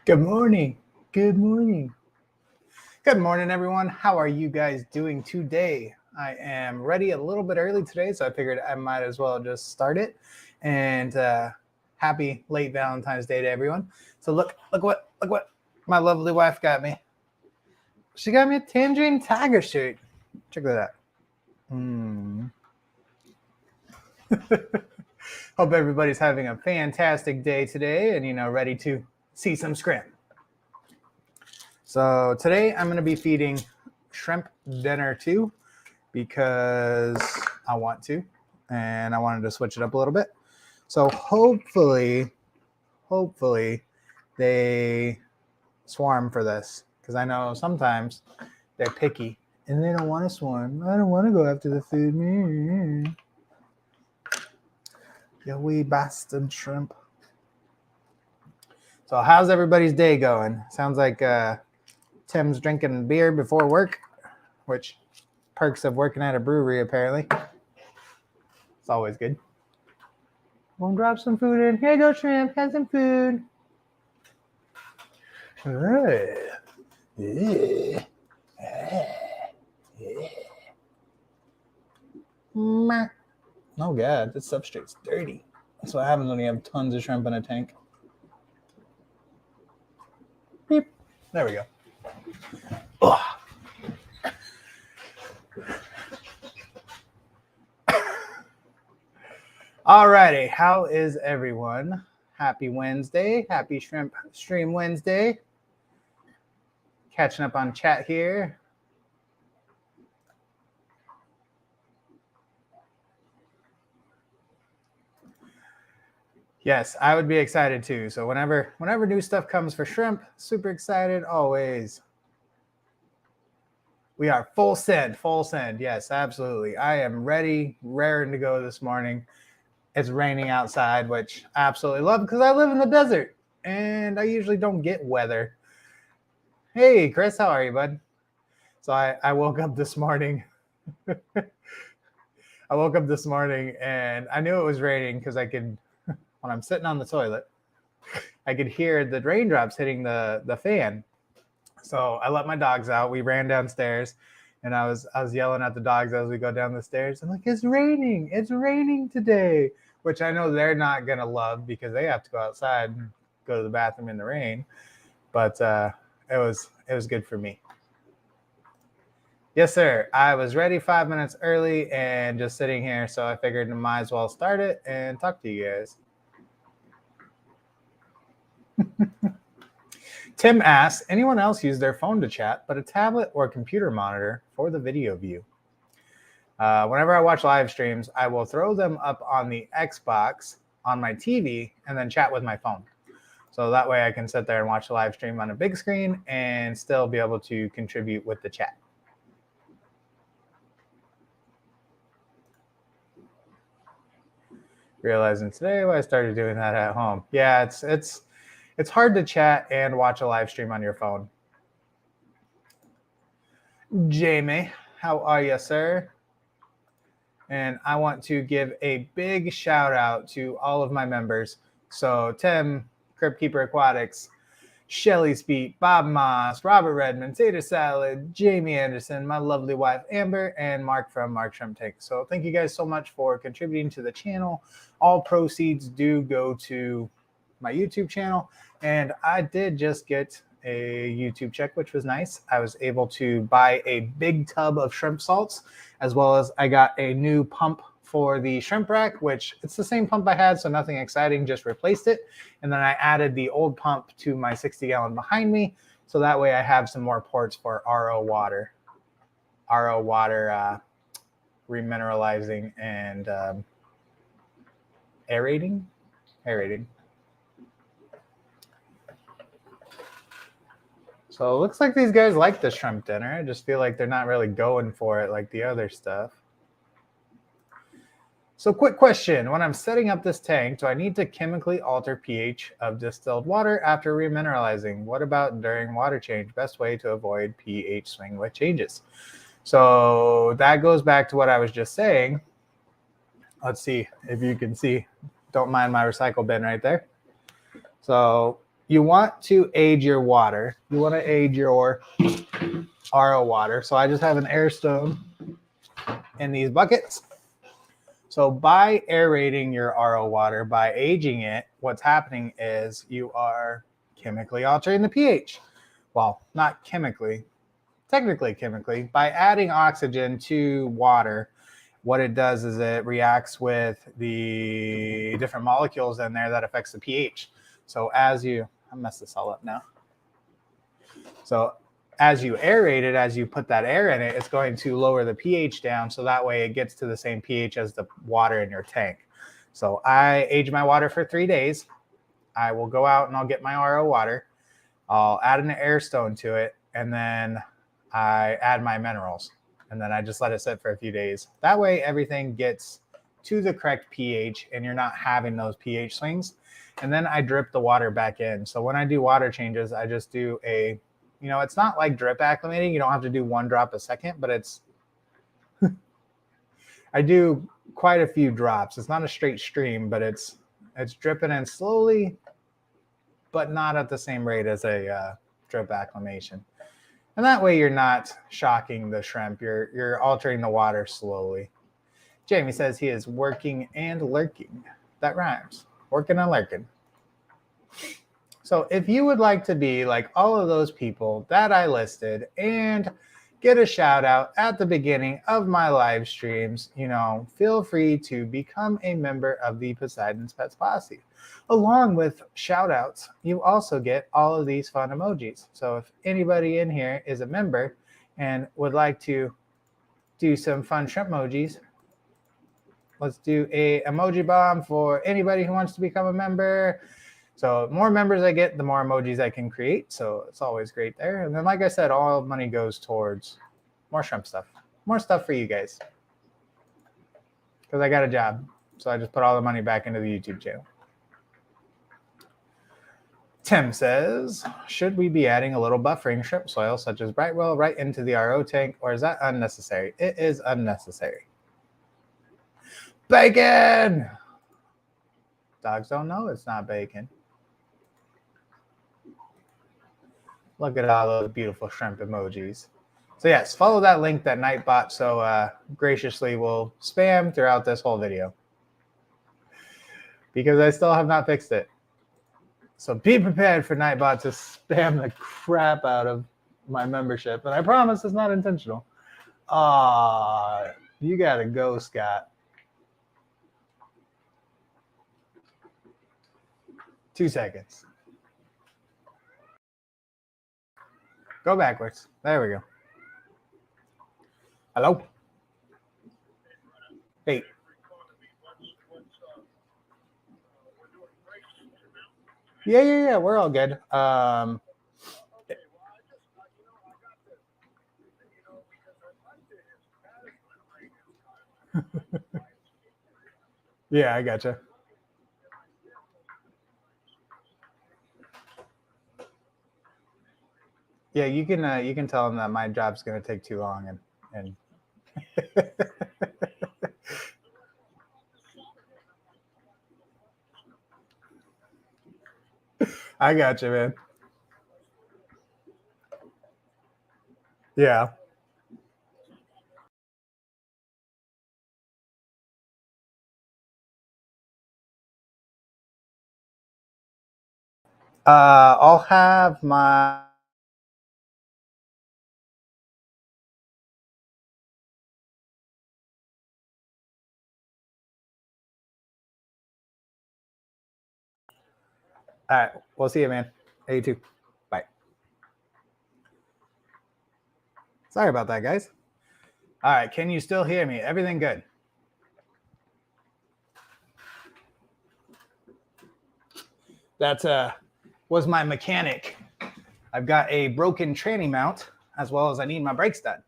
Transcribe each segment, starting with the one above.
Good morning. Good morning. Good morning, everyone. How are you guys doing today? I am ready a little bit early today, so I figured I might as well just start it. And happy late Valentine's Day to everyone. So look what my lovely wife got me. She got me a Tangerine Tiger shirt. Check that out. Hope everybody's having a fantastic day today and ready to see some scrim. So today I'm going to be feeding shrimp dinner too because I want to, and I wanted to switch it up a little bit. So hopefully they swarm for this, because I know sometimes they're picky and they don't want to swarm. I don't want to go after the food. You wee bastard shrimp. So how's everybody's day going? Sounds like Tim's drinking beer before work, which perks of working at a brewery, apparently. It's always good. We'll drop some food in. Here you go, shrimp. Have some food. Oh, God, this substrate's dirty. That's what happens when you have tons of shrimp in a tank. Beep. There we go. Ugh. Alrighty, how is everyone? Happy Wednesday. Happy Shrimp Stream Wednesday. Catching up on chat here. Yes, I would be excited too. So whenever new stuff comes for shrimp, super excited always. We are full send. Yes, absolutely. I am ready, raring to go this morning. It's raining outside, which I absolutely love because I live in the desert and I usually don't get weather. Hey, Chris, how are you, bud? So I woke up this morning. I woke up this morning and I knew it was raining because I could, when I'm sitting on the toilet, I could hear the raindrops hitting the fan. So I let my dogs out. We ran downstairs and I was yelling at the dogs as we go down the stairs. I'm like, it's raining today, which I know they're not going to love because they have to go outside and go to the bathroom in the rain. But it was good for me. Yes, sir. I was ready 5 minutes early and just sitting here. So I figured I might as well start it and talk to you guys. Tim asks, anyone else use their phone to chat, but a tablet or a computer monitor for the video view? Whenever I watch live streams, I will throw them up on the Xbox on my TV and then chat with my phone. So that way I can sit there and watch the live stream on a big screen and still be able to contribute with the chat. Realizing today why I started doing that at home. Yeah, it's hard to chat and watch a live stream on your phone. Jamie, how are you, sir? And I want to give a big shout out to all of my members. So Tim, Crypt Keeper Aquatics, Shelly Speed, Bob Moss, Robert Redmond, Tater Salad, Jamie Anderson, my lovely wife Amber, and Mark from Mark Shrimp Tank. So thank you guys so much for contributing to the channel. All proceeds do go to my YouTube channel. And I did just get a YouTube check, which was nice. I was able to buy a big tub of shrimp salts, as well as I got a new pump for the shrimp rack, which it's the same pump I had, so nothing exciting, just replaced it. And then I added the old pump to my 60-gallon behind me, so that way I have some more ports for RO water remineralizing and aerating. So it looks like these guys like the shrimp dinner. I just feel like they're not really going for it like the other stuff. So quick question, when I'm setting up this tank, do I need to chemically alter pH of distilled water after remineralizing? What about during water change? Best way to avoid pH swing with changes. So that goes back to what I was just saying. Let's see if you can see. Don't mind my recycle bin right there. So you want to age your water. You want to age your RO water. So I just have an air stone in these buckets. So by aerating your RO water, by aging it, what's happening is you are chemically altering the pH. Well, not chemically, technically chemically. By adding oxygen to water, what it does is it reacts with the different molecules in there that affects the pH. So as you, I messed this all up now. So as you aerate it, as you put that air in it, it's going to lower the pH down. So that way it gets to the same pH as the water in your tank. So I age my water for 3 days. I will go out and I'll get my RO water. I'll add an air stone to it. And then I add my minerals. And then I just let it sit for a few days. That way everything gets to the correct pH and you're not having those pH swings. And then I drip the water back in. So when I do water changes, I just do a, you know, it's not like drip acclimating. You don't have to do 1 drop a second, but it's, I do quite a few drops. It's not a straight stream, but it's dripping in slowly, but not at the same rate as a drip acclimation. And that way you're not shocking the shrimp. You're altering the water slowly. Jamie says he is working and lurking. That rhymes. Working and lurking. So if you would like to be like all of those people that I listed and get a shout out at the beginning of my live streams, you know, feel free to become a member of the Poseidon's Pets Posse. Along with shout outs, you also get all of these fun emojis. So if anybody in here is a member and would like to do some fun shrimp emojis, let's do a emoji bomb for anybody who wants to become a member. So the more members I get, the more emojis I can create. So it's always great there. And then, like I said, all money goes towards more shrimp stuff. More stuff for you guys. Because I got a job. So I just put all the money back into the YouTube channel. Tim says, should we be adding a little buffering shrimp soil, such as Brightwell, right into the RO tank? Or is that unnecessary? It is unnecessary. Bacon! Dogs don't know it's not bacon. Look at all those beautiful shrimp emojis. So yes, follow that link that Nightbot so graciously will spam throughout this whole video. Because I still have not fixed it. So be prepared for Nightbot to spam the crap out of my membership. And I promise it's not intentional. You gotta go, Scott. 2 seconds. Go backwards. There we go. Hello? Hey. Yeah. We're all good. Yeah, I gotcha. Yeah, you can tell them that my job's gonna take too long and I got you, man. Yeah. I'll have my all right. We'll see you, man. Hey, you too. Bye. Sorry about that, guys. All right. Can you still hear me? Everything good? That was my mechanic. I've got a broken tranny mount as well as I need my brakes done.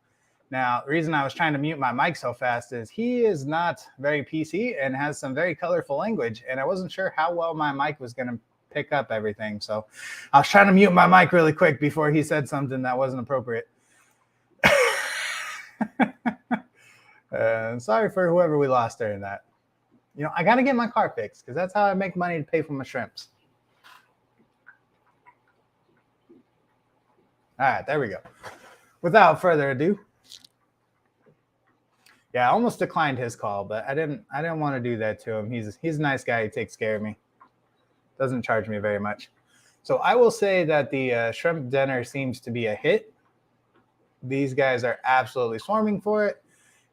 Now, the reason I was trying to mute my mic so fast is he is not very PC and has some very colorful language. And I wasn't sure how well my mic was going to pick up everything. So I was trying to mute my mic really quick before he said something that wasn't appropriate. Sorry for whoever we lost during that. You know, I got to get my car fixed because that's how I make money to pay for my shrimps. All right, there we go. Without further ado. Yeah, I almost declined his call, but I didn't want to do that to him. He's a nice guy. He takes care of me. Doesn't charge me very much. So I will say that the shrimp dinner seems to be a hit. These guys are absolutely swarming for it.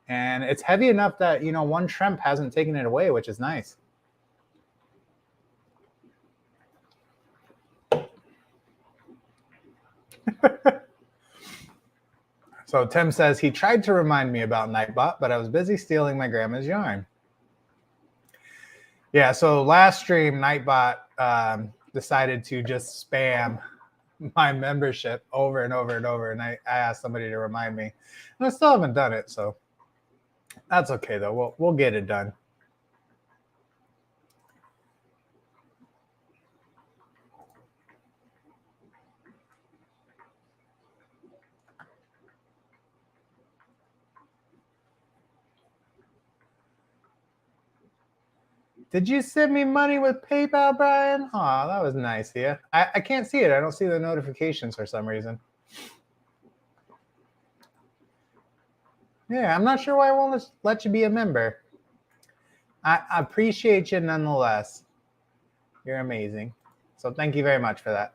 And it's heavy enough that, you know, one shrimp hasn't taken it away, which is nice. So Tim says he tried to remind me about Nightbot, but I was busy stealing my grandma's yarn. Yeah, so last stream, Nightbot decided to just spam my membership over and over and over, and I asked somebody to remind me. And I still haven't done it, so that's okay, though. We'll get it done. Did you send me money with PayPal, Brian? Oh, that was nice of you. I can't see it. I don't see the notifications for some reason. Yeah, I'm not sure why I won't let you be a member. I appreciate you nonetheless. You're amazing. So thank you very much for that.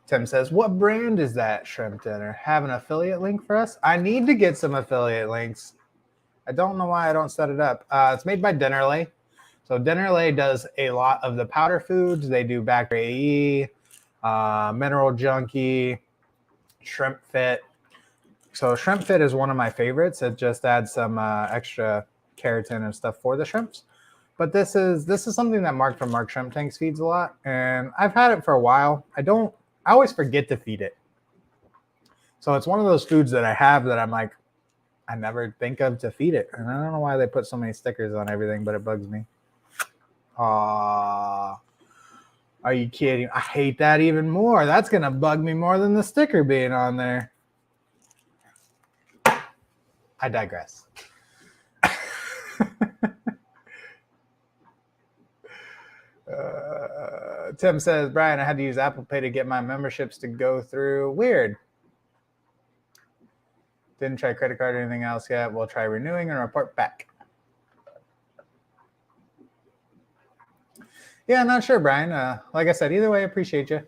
Tim says, what brand is that shrimp dinner? Have an affiliate link for us? I need to get some affiliate links. I don't know why I don't set it up. It's made by Dinnerlay. So Dinnerlay does a lot of the powder foods. They do Bakery AE, Mineral Junkie, Shrimp Fit. So Shrimp Fit is one of my favorites. It just adds some extra keratin and stuff for the shrimps. But this is something that Mark from Mark Shrimp Tanks feeds a lot, and I've had it for a while. I always forget to feed it. So it's one of those foods that I have that I'm like, I never think of to feed it. And I don't know why they put so many stickers on everything, but it bugs me. Are you kidding? I hate that even more. That's going to bug me more than the sticker being on there. I digress. Tim says, Brian, I had to use Apple Pay to get my memberships to go through. Weird. Didn't try credit card or anything else yet. We'll try renewing and report back. Yeah, I'm not sure, Brian. Like I said, either way, I appreciate you.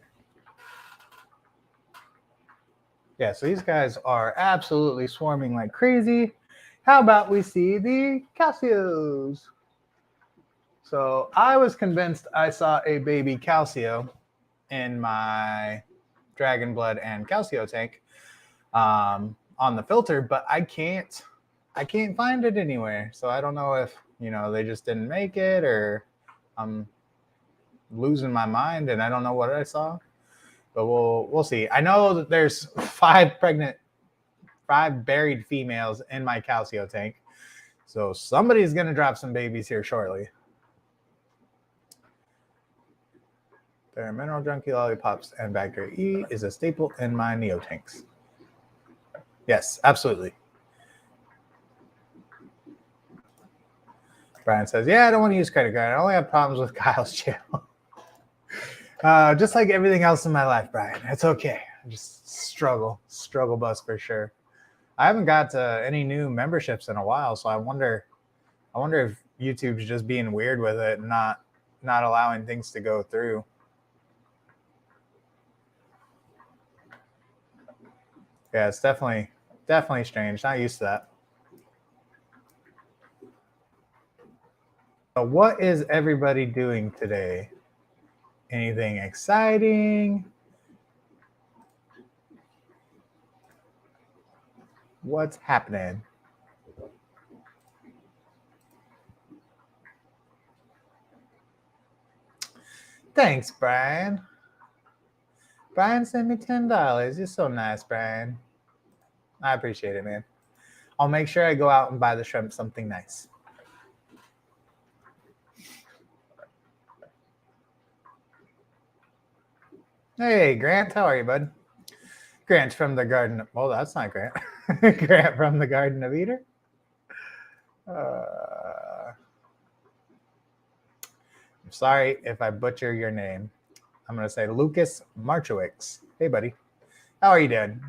Yeah, so these guys are absolutely swarming like crazy. How about we see the Calcios? So I was convinced I saw a baby Calcio in my Dragon Blood and Calcio tank on the filter, but I can't find it anywhere. So I don't know if, you know, they just didn't make it, or I'm losing my mind and I don't know what I saw. But we'll see. I know that there's 5 buried females in my Calcio tank. So somebody's going to drop some babies here shortly. Their Mineral Junkie Lollipops and Bacteria E is a staple in my Neo tanks. Yes, absolutely. Brian says, yeah, I don't want to use credit card. I only have problems with Kyle's channel. Just like everything else in my life, Brian. It's okay. I just struggle bus for sure. I haven't got to any new memberships in a while, so I wonder if YouTube's just being weird with it and not allowing things to go through. Yeah, it's definitely strange. Not used to that. So what is everybody doing today? Anything exciting? What's happening? Thanks, Brian. Brian sent me $10. You're so nice, Brian. I appreciate it, man. I'll make sure I go out and buy the shrimp something nice. Hey, Grant, how are you, bud? Grant from the Garden of... Oh, that's not Grant. Grant from the Garden of Eden. I'm sorry if I butcher your name. I'm going to say Lucas Marchowicz. Hey, buddy. How are you doing?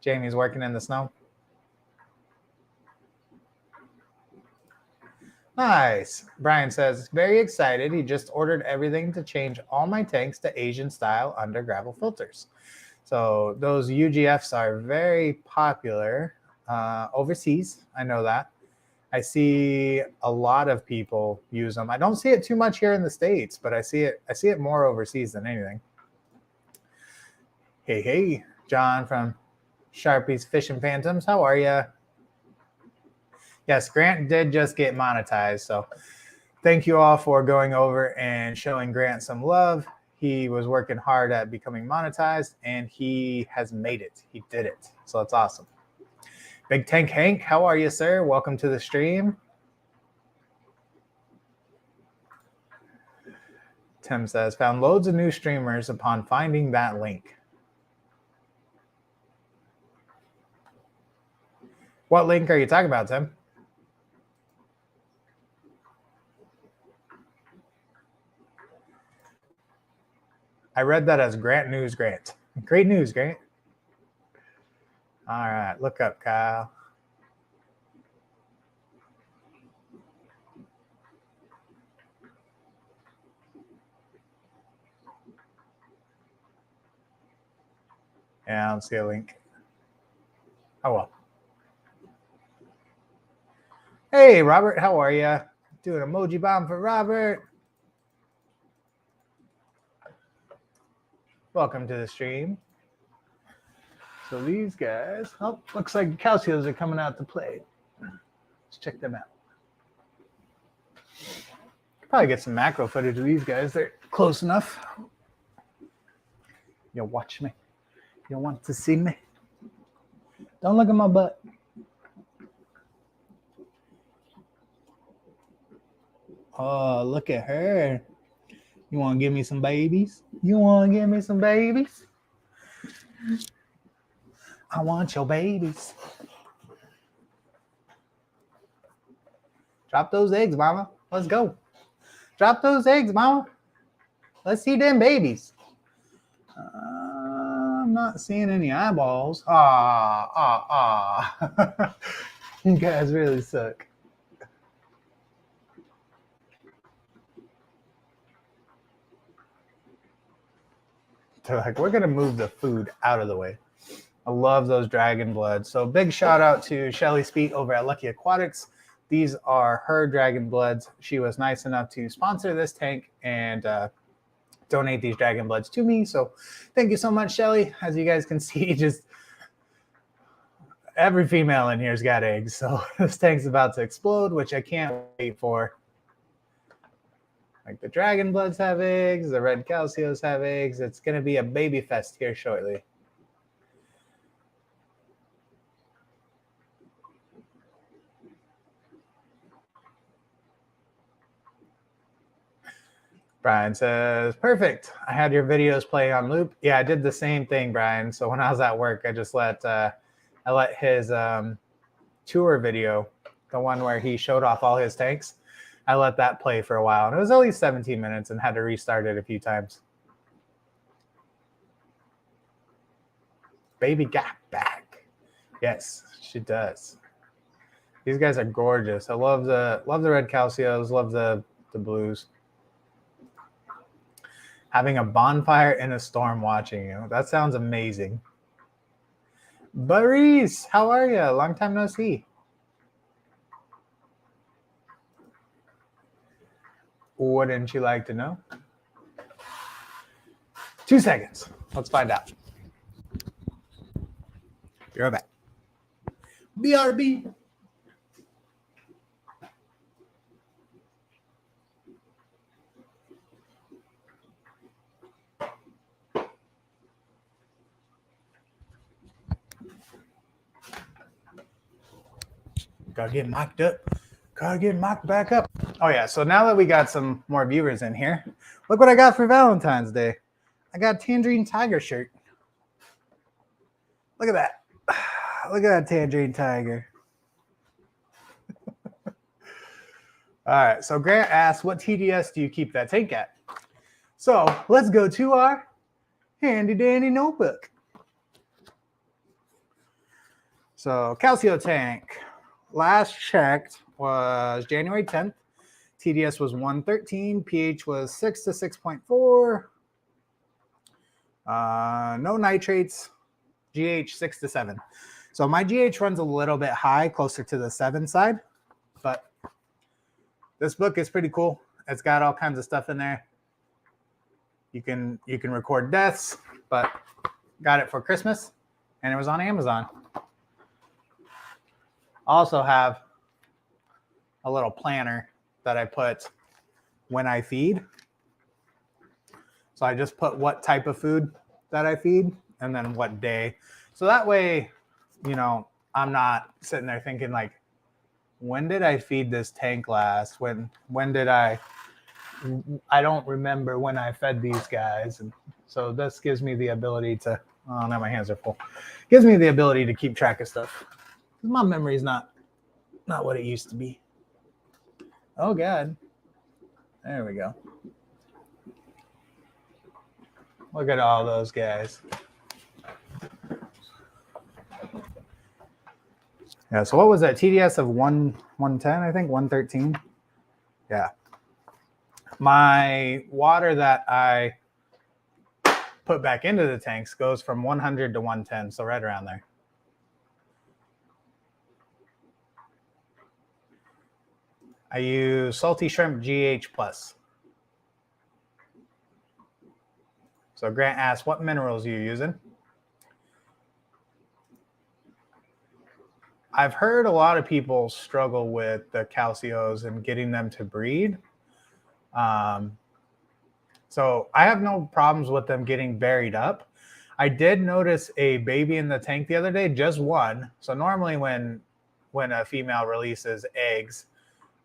Jamie's working in the snow. Nice. Brian says, very excited. He just ordered everything to change all my tanks to Asian style under gravel filters. So those UGFs are very popular overseas. I know that. I see a lot of people use them. I don't see it too much here in the States, but I see it more overseas than anything. Hey, John from Sharpie's Fish and Phantoms. How are you? Yes, Grant did just get monetized. So thank you all for going over and showing Grant some love. He was working hard at becoming monetized, and he has made it. He did it. So it's awesome. Big Tank Hank, how are you, sir? Welcome to the stream. Tim says, found loads of new streamers upon finding that link. What link are you talking about, Tim? I read that as Grant News Grant. Great news, Grant. All right, look up, Kyle. Yeah, I don't see a link. Oh, well. Hey, Robert, how are you? Doing emoji bomb for Robert. Welcome to the stream. So these guys, oh, looks like the Calcios are coming out to play. Let's check them out. Probably get some macro footage of these guys. They're close enough. You'll watch me. You want to see me? Don't look at my butt. Oh, look at her. You want to give me some babies? You want to give me some babies? I want your babies. Drop those eggs, mama. Let's go. Drop those eggs, mama. Let's see them babies. I'm not seeing any eyeballs. You guys really suck. They're like, we're going to move the food out of the way. I love those dragon bloods. So big shout out to Shelly Speet over at Lucky Aquatics. These are her dragon bloods. She was nice enough to sponsor this tank and donate these dragon bloods to me. So thank you so much, Shelly. As you guys can see, just every female in here's got eggs. So this tank's about to explode, which I can't wait for. Like the dragon bloods have eggs, the red calcios have eggs. It's going to be a baby fest here shortly. Brian says, perfect. I had your videos play on loop. Yeah, I did the same thing, Brian. So when I was at work, I just let his tour video, the one where he showed off all his tanks, I let that play for a while. And it was only 17 minutes and had to restart it a few times. Baby got back. Yes, she does. These guys are gorgeous. I love the red calcios, love the blues. Having a bonfire in a storm watching you. That sounds amazing. Baris, how are you? Long time no see. Wouldn't you like to know? 2 seconds. Let's find out. Be right back. BRB. Gotta get mic'd up. Gotta get mic'd back up. Oh, yeah. So now that we got some more viewers in here, look what I got for Valentine's Day. I got a Tangerine Tiger shirt. Look at that. Look at that Tangerine Tiger. All right. So Grant asked, what TDS do you keep that tank at? So let's go to our handy dandy notebook. So Calcio tank, last checked was January 10th. TDS was 113, pH was 6 to 6.4. No nitrates, GH 6 to 7. So my GH runs a little bit high, closer to the 7 side, but this book is pretty cool. It's got all kinds of stuff in there. You can record deaths, but got it for Christmas, and it was on Amazon. Also have a little planner that I put when I feed. So I just put what type of food that I feed and then what day. So that way, you know, I'm not sitting there thinking like, when did I feed this tank last? When did I don't remember when I fed these guys. And so this gives me the ability to, oh, now my hands are full. Gives me the ability to keep track of stuff. My memory is not what it used to be. Oh God. There we go. Look at all those guys. Yeah, so what was that? TDS of 110, I think, 113. Yeah. My water that I put back into the tanks goes from 100 to 110, so right around there. I use Salty Shrimp GH+. So Grant asked, what minerals are you using? I've heard a lot of people struggle with the calcios and getting them to breed. So I have no problems with them getting buried up. I did notice a baby in the tank the other day, just one. So normally when a female releases eggs,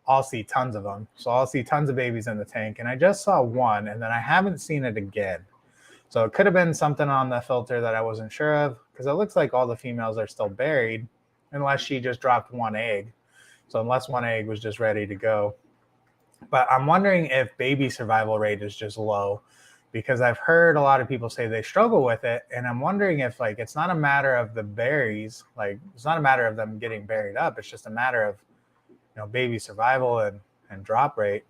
I'll see tons of them. So I'll see tons of babies in the tank, and I just saw one, and then I haven't seen it again. So it could have been something on the filter that I wasn't sure of, because it looks like all the females are still buried, unless she just dropped one egg. So unless one egg was just ready to go. But I'm wondering if baby survival rate is just low, because I've heard a lot of people say they struggle with it. And I'm wondering if like, it's not a matter of the berries, like it's not a matter of them getting buried up. It's just a matter of, you know, baby survival and drop rate.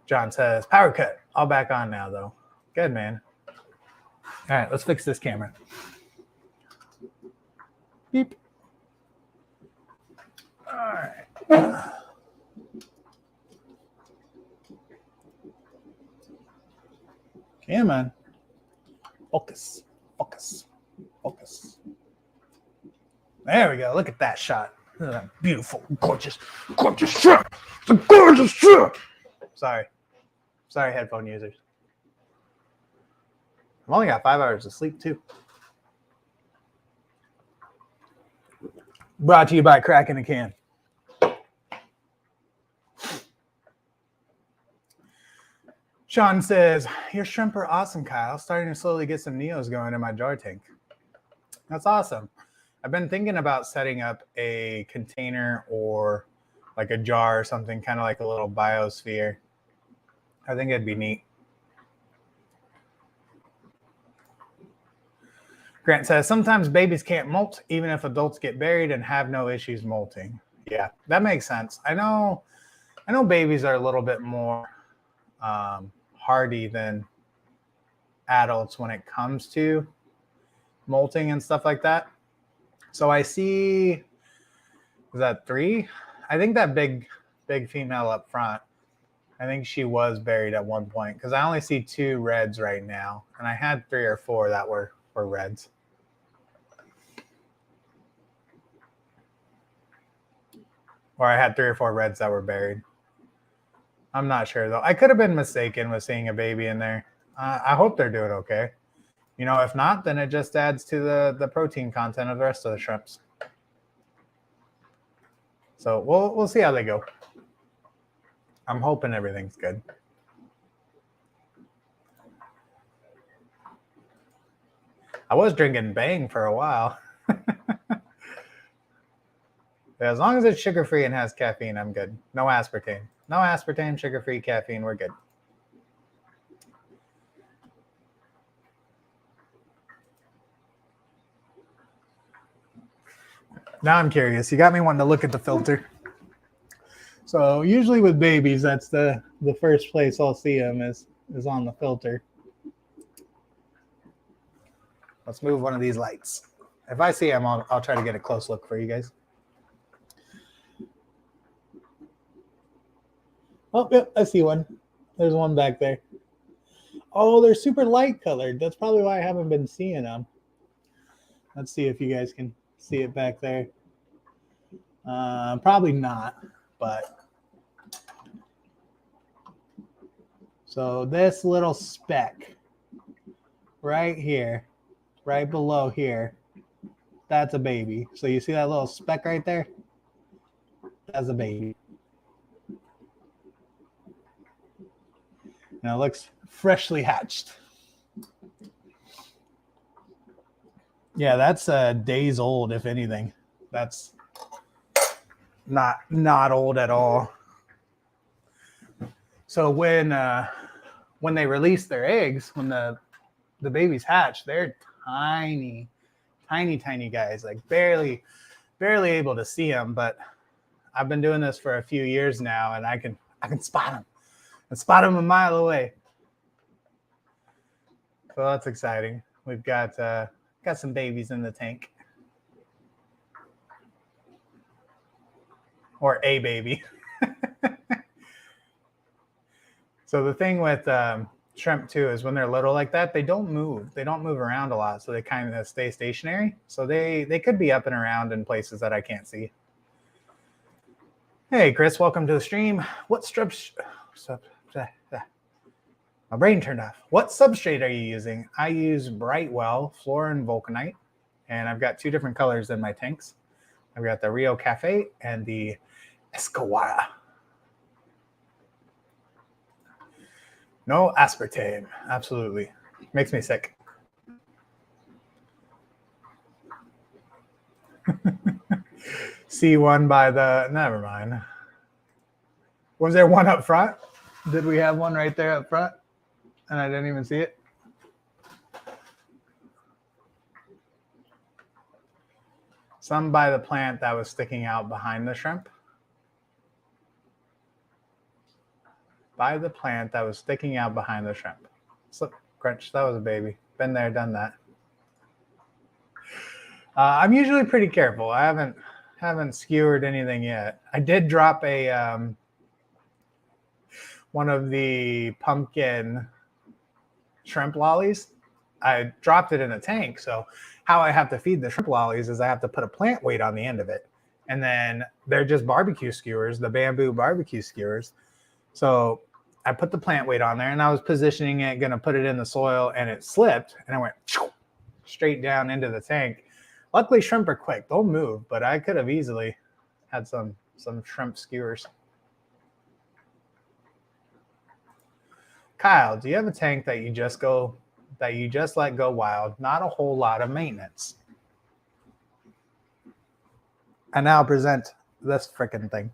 John says, power cut. All back on now though. Good, man. All right, let's fix this camera. Beep. All right. Come on. Focus, focus, focus. There we go. Look at that shot. Look at that beautiful, gorgeous, gorgeous shot. It's a gorgeous shot. Sorry, headphone users. I've only got 5 hours of sleep too. Brought to you by Cracking a Can. Sean says, your shrimp are awesome, Kyle. Starting to slowly get some neos going in my jar tank. That's awesome. I've been thinking about setting up a container or like a jar or something, kind of like a little biosphere. I think it'd be neat. Grant says, sometimes babies can't molt, even if adults get buried and have no issues molting. Yeah, that makes sense. I know babies are a little bit more hardy than adults when it comes to molting and stuff like that. So I see, is that 3? I think that big female up front, I think she was buried at one point, because I only see 2 reds right now, and I had 3 or 4 that were reds. Or I had 3 or 4 reds that were buried. I'm not sure though. I could have been mistaken with seeing a baby in there. I hope they're doing okay. You know, if not, then it just adds to the protein content of the rest of the shrimps. So we'll see how they go. I'm hoping everything's good. I was drinking Bang for a while. Yeah, as long as it's sugar-free and has caffeine, I'm good. No aspartame. No aspartame, sugar-free, caffeine. We're good. Now I'm curious. You got me wanting to look at the filter. So usually with babies, that's the first place I'll see them is on the filter. Let's move one of these lights. If I see them, I'll try to get a close look for you guys. Oh, yep, I see one. There's one back there. Oh, they're super light colored. That's probably why I haven't been seeing them. Let's see if you guys can see it back there. Probably not, but. So this little speck right here, right below here, that's a baby. So you see that little speck right there? That's a baby. And it looks freshly hatched. Yeah, that's days old, if anything. That's not old at all. So when they release their eggs, when the babies hatch, they're tiny guys, like barely able to see them. But I've been doing this for a few years now, and I can spot them. I spot them a mile away. So that's exciting. We've got some babies in the tank, or a baby. So the thing with shrimp too is when they're little like that, they don't move. They don't move around a lot, so they kind of stay stationary. So they could be up and around in places that I can't see. Hey, Chris, welcome to the stream. What my brain turned off. What substrate are you using? I use Brightwell, Fluorine Vulcanite, and I've got two different colors in my tanks. I've got the Rio Cafe and the Escawara. No aspartame, absolutely. Makes me sick. See one by the, never mind. Was there one up front? Did we have one right there up front? And I didn't even see it? Some by the plant that was sticking out behind the shrimp. By the plant that was sticking out behind the shrimp. Slip, crunch, that was a baby. Been there, done that. I'm usually pretty careful. I haven't skewered anything yet. I did drop a one of the pumpkin shrimp lollies. I dropped it in a tank. So how I have to feed the shrimp lollies is I have to put a plant weight on the end of it. And then they're just barbecue skewers, the bamboo barbecue skewers. So I put the plant weight on there and I was positioning it, going to put it in the soil, and it slipped and I went straight down into the tank. Luckily, shrimp are quick. They'll move, but I could have easily had some shrimp skewers. Kyle, do you have a tank that you just let go wild? Not a whole lot of maintenance. I now present this freaking thing.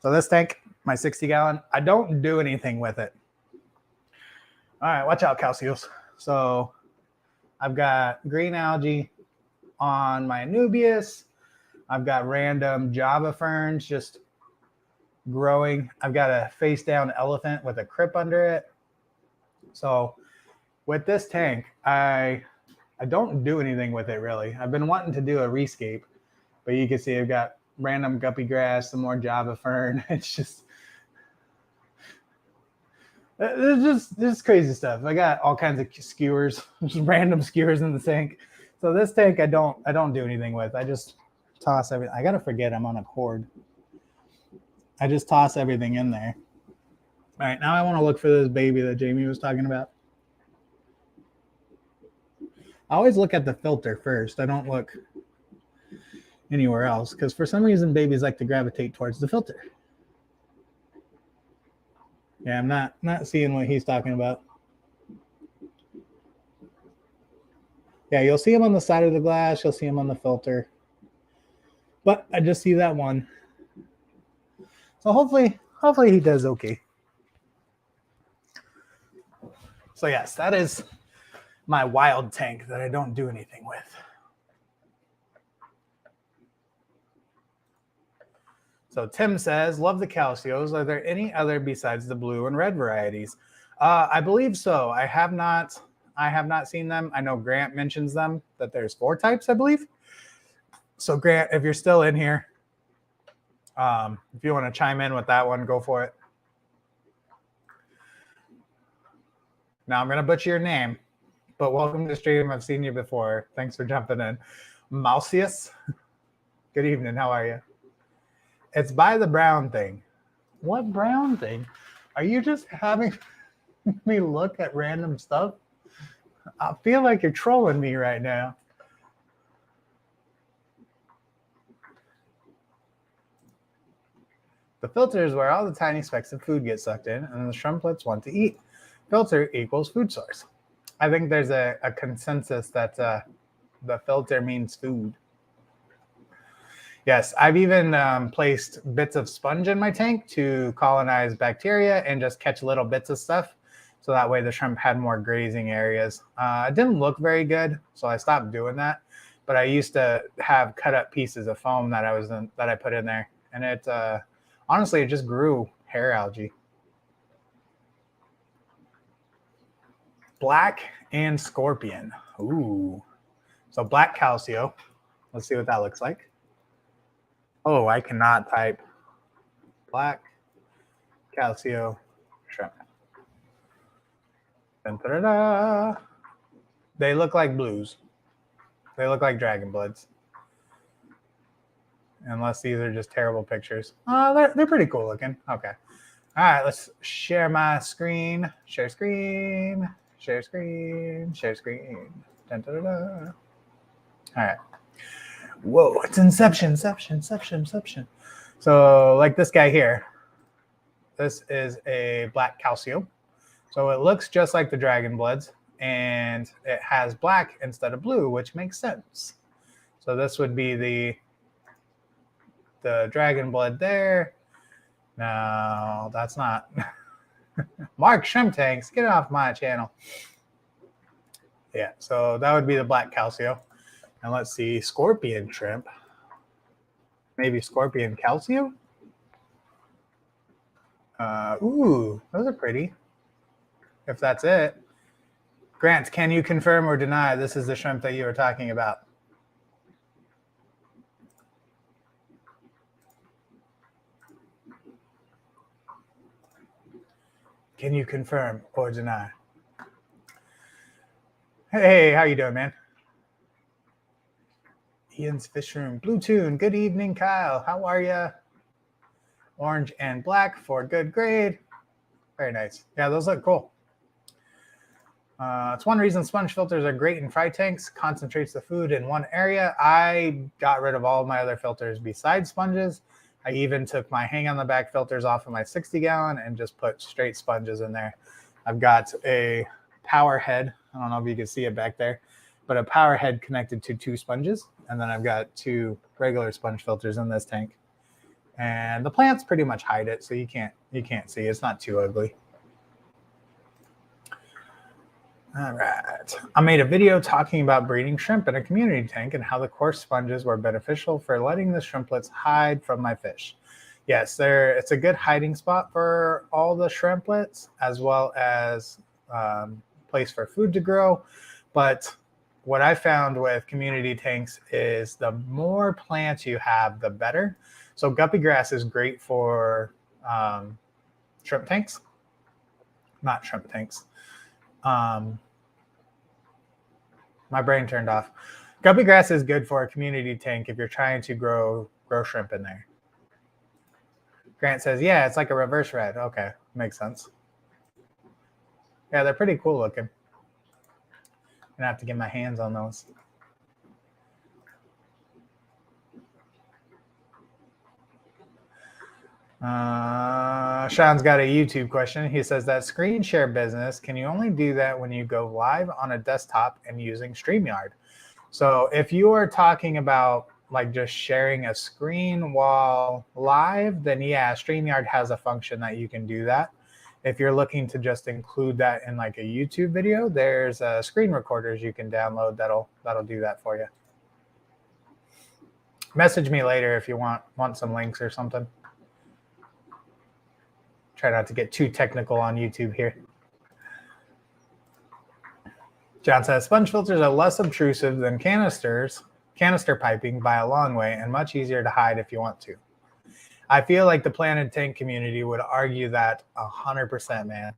So this tank, my 60-gallon, I don't do anything with it. All right, watch out, calcios. So I've got green algae on my Anubias. I've got random Java ferns just growing. I've got a face down elephant with a crip under it. So with this tank, I don't do anything with it really. I've been wanting to do a rescape, but you can see I've got random guppy grass, some more Java fern. It's just crazy stuff. I got all kinds of skewers, just random skewers in the tank. So this tank I don't do anything with. I just toss everything. I gotta forget I'm on a cord. I just toss everything in there. All right, now I want to look for this baby that Jamie was talking about. I always look at the filter first. I don't look anywhere else because for some reason babies like to gravitate towards the filter. Yeah, I'm not seeing what he's talking about. Yeah, you'll see him on the side of the glass. You'll see him on the filter. But I just see that one. So hopefully hopefully he does okay. So yes, that is my wild tank that I don't do anything with. So Tim says, love the Calcios. Are there any other besides the blue and red varieties? I believe so. I have not seen them. I know Grant mentions them, that there's 4 types, I believe. So Grant, if you're still in here, if you want to chime in with that one, go for it. Now I'm going to butcher your name, but welcome to the stream. I've seen you before. Thanks for jumping in. Mausius, good evening. How are you? It's by the brown thing. What brown thing? Are you just having me look at random stuff? I feel like you're trolling me right now. The filter is where all the tiny specks of food get sucked in and the shrimplets want to eat. Filter equals food source. I think there's a consensus that the filter means food. Yes, I've even placed bits of sponge in my tank to colonize bacteria and just catch little bits of stuff. So that way the shrimp had more grazing areas. It didn't look very good, so I stopped doing that. But I used to have cut up pieces of foam that I put in there. And it honestly, it just grew hair algae. Black and scorpion. Ooh. So black calcio. Let's see what that looks like. Oh, I cannot type. Black calcio shrimp. Dun-da-da-da. They look like blues. They look like dragon bloods. Unless these are just terrible pictures. They're pretty cool looking. Okay. All right, let's share my screen. Share screen. Share screen. Share screen. Dun-da-da-da. All right. Whoa, it's inception. So like this guy here, this is a black calcio. So it looks just like the dragon bloods and it has black instead of blue, which makes sense. So this would be the dragon blood there. No, that's not. Mark Shrimp Tanks, get off my channel. Yeah, so that would be the black calcio. And let's see, scorpion shrimp. Maybe scorpion calcio? Ooh, those are pretty. If that's it. Grant, can you confirm or deny this is the shrimp that you were talking about? Can you confirm or deny? Hey, how you doing, man? Ian's Fish Room. Blue Tune. Good evening, Kyle. How are you? Orange and black for good grade. Very nice. Yeah, those look cool. It's one reason sponge filters are great in fry tanks. Concentrates the food in one area. I got rid of all of my other filters besides sponges. I even took my hang on the back filters off of my 60-gallon and just put straight sponges in there. I've got a power head. I don't know if you can see it back there, but a power head connected to 2 sponges. And then I've got 2 regular sponge filters in this tank. And the plants pretty much hide it, so you can't see. It's not too ugly. All right. I made a video talking about breeding shrimp in a community tank and how the coarse sponges were beneficial for letting the shrimplets hide from my fish. Yes, it's a good hiding spot for all the shrimplets, as well as place for food to grow. But what I found with community tanks is the more plants you have, the better. So guppy grass is great for shrimp tanks. Not shrimp tanks. My brain turned off. Guppy grass is good for a community tank if you're trying to grow shrimp in there. Grant says, yeah, it's like a reverse red. Okay, makes sense. Yeah, they're pretty cool looking. I'm gonna have to get my hands on those. Sean's got a YouTube question. He says that screen share business, can you only do that when you go live on a desktop and using StreamYard? So if you are talking about like just sharing a screen while live, then yeah, StreamYard has a function that you can do that. If you're looking to just include that in like a YouTube video, there's screen recorders you can download that'll do that for you. Message me later if you want some links or something. Try not to get too technical on YouTube here. John says, sponge filters are less obtrusive than canister piping by a long way and much easier to hide if you want to. I feel like the planted tank community would argue that 100%, man.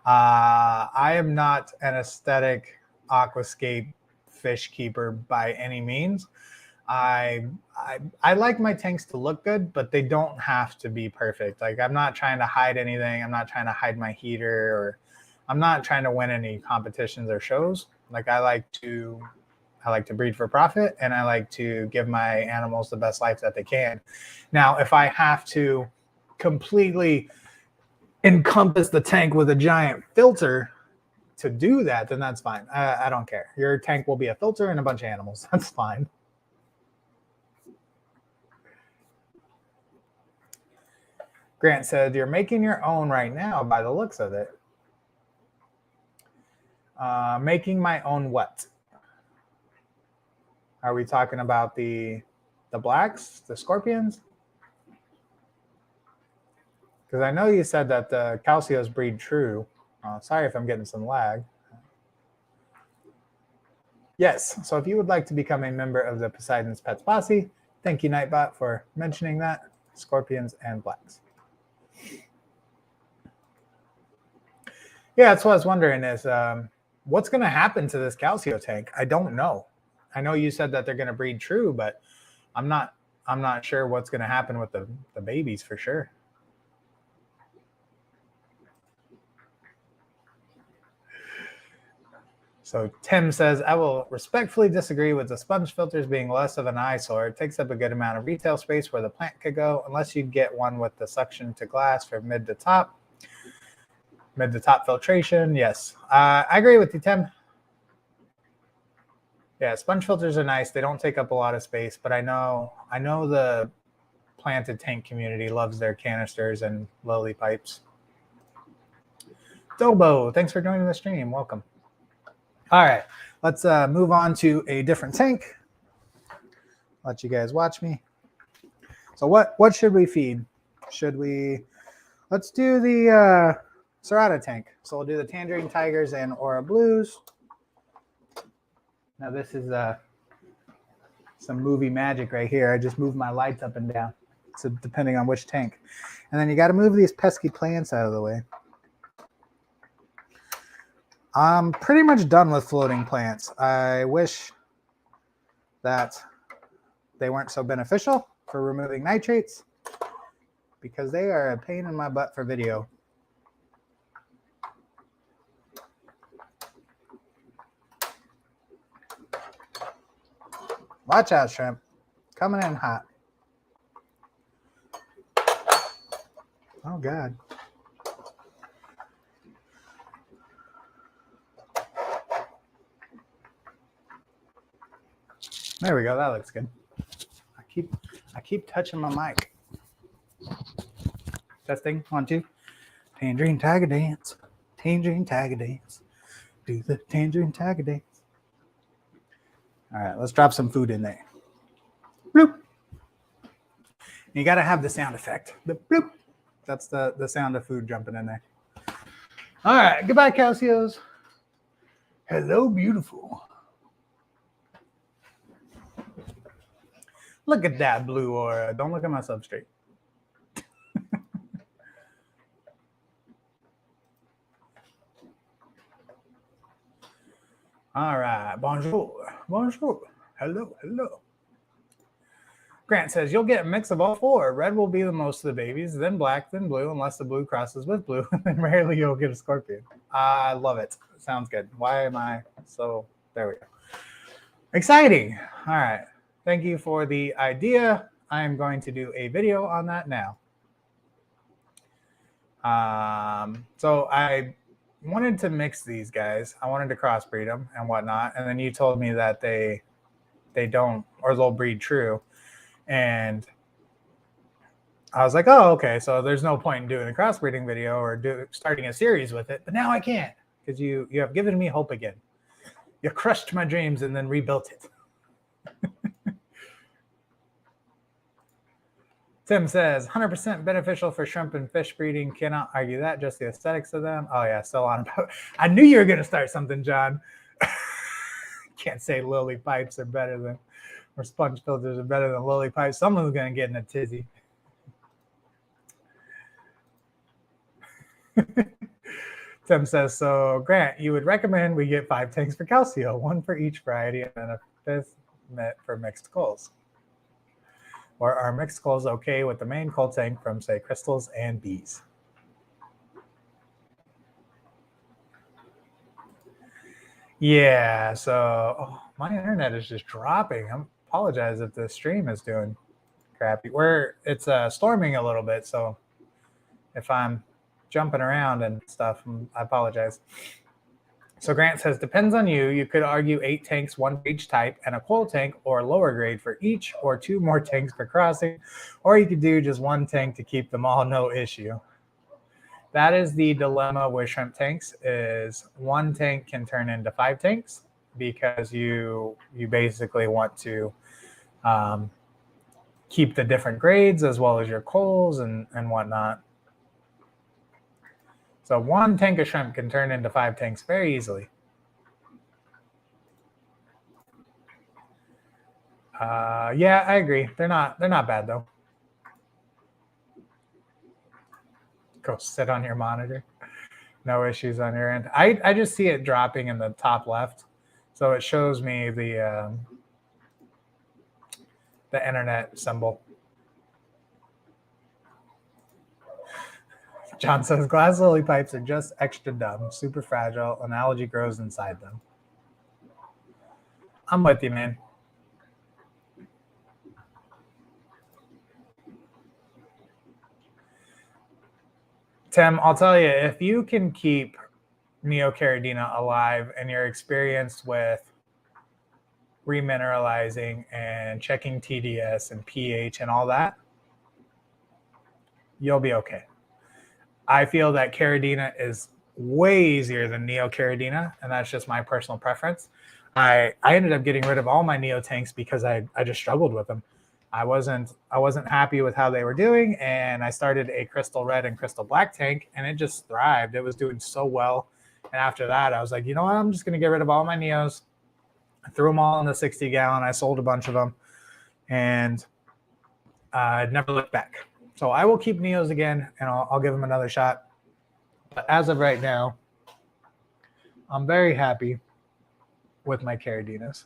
I am not an aesthetic aquascape fish keeper by any means. I like my tanks to look good, but they don't have to be perfect. Like, I'm not trying to hide anything. I'm not trying to hide my heater, or I'm not trying to win any competitions or shows. Like, I like to breed for profit, and I like to give my animals the best life that they can. Now, if I have to completely encompass the tank with a giant filter to do that, then that's fine. I don't care. Your tank will be a filter and a bunch of animals. That's fine. Grant said, you're making your own right now by the looks of it. Making my own what? Are we talking about the blacks, the scorpions? Because I know you said that the Calcios breed true. Sorry if I'm getting some lag. Yes, so if you would like to become a member of the Poseidon's Pets Posse, thank you, Nightbot, for mentioning that. Scorpions and blacks. Yeah, that's what I was wondering is what's going to happen to this Calcio tank? I don't know. I know you said that they're going to breed true, but I'm not sure what's going to happen with the babies for sure. So Tim says, I will respectfully disagree with the sponge filters being less of an eyesore. It takes up a good amount of retail space where the plant could go, unless you get one with the suction to glass for mid to top filtration. Yes, I agree with you, Tim. Yeah, sponge filters are nice. They don't take up a lot of space, but I know the planted tank community loves their canisters and lily pipes. Dobo, thanks for joining the stream. Welcome. All right, let's move on to a different tank. Let you guys watch me. So what should we feed? Let's do the Serrata tank. So we'll do the Tangerine Tigers and Aura Blues. Now this is some movie magic right here. I just moved my lights up and down, so depending on which tank. And then you got to move these pesky plants out of the way. I'm pretty much done with floating plants. I wish that they weren't so beneficial for removing nitrates, because they are a pain in my butt for video. Watch out, shrimp. Coming in hot. Oh, God. There we go. That looks good. I keep touching my mic. Testing. 1, 2. Tangerine Tiger dance. Tangerine Tiger dance. Do the Tangerine Tiger dance. All right, let's drop some food in there. Bloop. You got to have the sound effect. The bloop. That's the sound of food jumping in there. All right. Goodbye, Calcios. Hello, beautiful. Look at that blue aura. Don't look at my substrate. All right. Bonjour. Bonjour. Hello. Hello. Grant says, you'll get a mix of all four. Red will be the most of the babies, then black, then blue, unless the blue crosses with blue. And then rarely you'll get a scorpion. I love it. Sounds good. Why am I so... There we go. Exciting. All right. Thank you for the idea. I am going to do a video on that now. So I wanted to mix these guys. I wanted to crossbreed them and whatnot. And then you told me that they don't, or they'll breed true. And I was like, oh, okay, so there's no point in doing a crossbreeding video or starting a series with it. But now I can't, because you have given me hope again. You crushed my dreams and then rebuilt it. Tim says, 100% beneficial for shrimp and fish breeding. Cannot argue that, just the aesthetics of them. Oh, yeah, still on about. I knew you were going to start something, John. Can't say lily pipes are better than, or sponge filters are better than lily pipes. Someone's going to get in a tizzy. Tim says, so Grant, you would recommend we get 5 tanks for Calcio, 1 for each variety, and then a 5th for mixed culls. Or are mixed culls okay with the main cull tank from, say, crystals and bees? Yeah, so my internet is just dropping. I apologize if the stream is doing crappy. It's storming a little bit, so if I'm jumping around and stuff, I apologize. So Grant says, depends on you. You could argue 8 tanks, 1 for each type, and a coal tank or lower grade for each, or 2 more tanks for crossing, or you could do just 1 tank to keep them all, no issue. That is the dilemma with shrimp tanks, is 1 tank can turn into 5 tanks because you basically want to keep the different grades as well as your coals and whatnot. So 1 tank of shrimp can turn into 5 tanks very easily. Yeah, I agree. They're not bad though. Go sit on your monitor. No issues on your end. I just see it dropping in the top left, so it shows me the internet symbol. John says, glass lily pipes are just extra dumb, super fragile, and algae grows inside them. I'm with you, man. Tim, I'll tell you, if you can keep Neocaridina alive and you're experienced with remineralizing and checking TDS and pH and all that, you'll be okay. I feel that Caridina is way easier than Neocaridina, and that's just my personal preference. I ended up getting rid of all my Neo tanks because I just struggled with them. I wasn't happy with how they were doing, and I started a crystal red and crystal black tank, and it just thrived. It was doing so well. And after that, I was like, you know what? I'm just going to get rid of all my Neos. I threw them all in the 60 gallon. I sold a bunch of them, and I never looked back. So I will keep Neos again, and I'll give them another shot. But as of right now, I'm very happy with my Caridinas.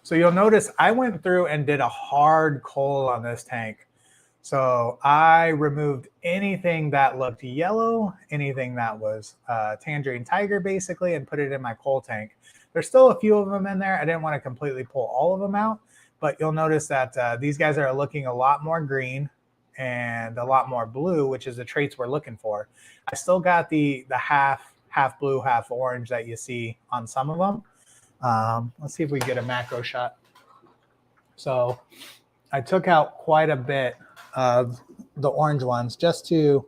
So you'll notice I went through and did a hard cull on this tank. So I removed anything that looked yellow, anything that was tangerine tiger basically, and put it in my cull tank. There's still a few of them in there. I didn't want to completely pull all of them out, but you'll notice that these guys are looking a lot more green and a lot more blue, which is the traits we're looking for. I still got the half blue, half orange that you see on some of them. Let's see if we get a macro shot. So I took out quite a bit of the orange ones just to,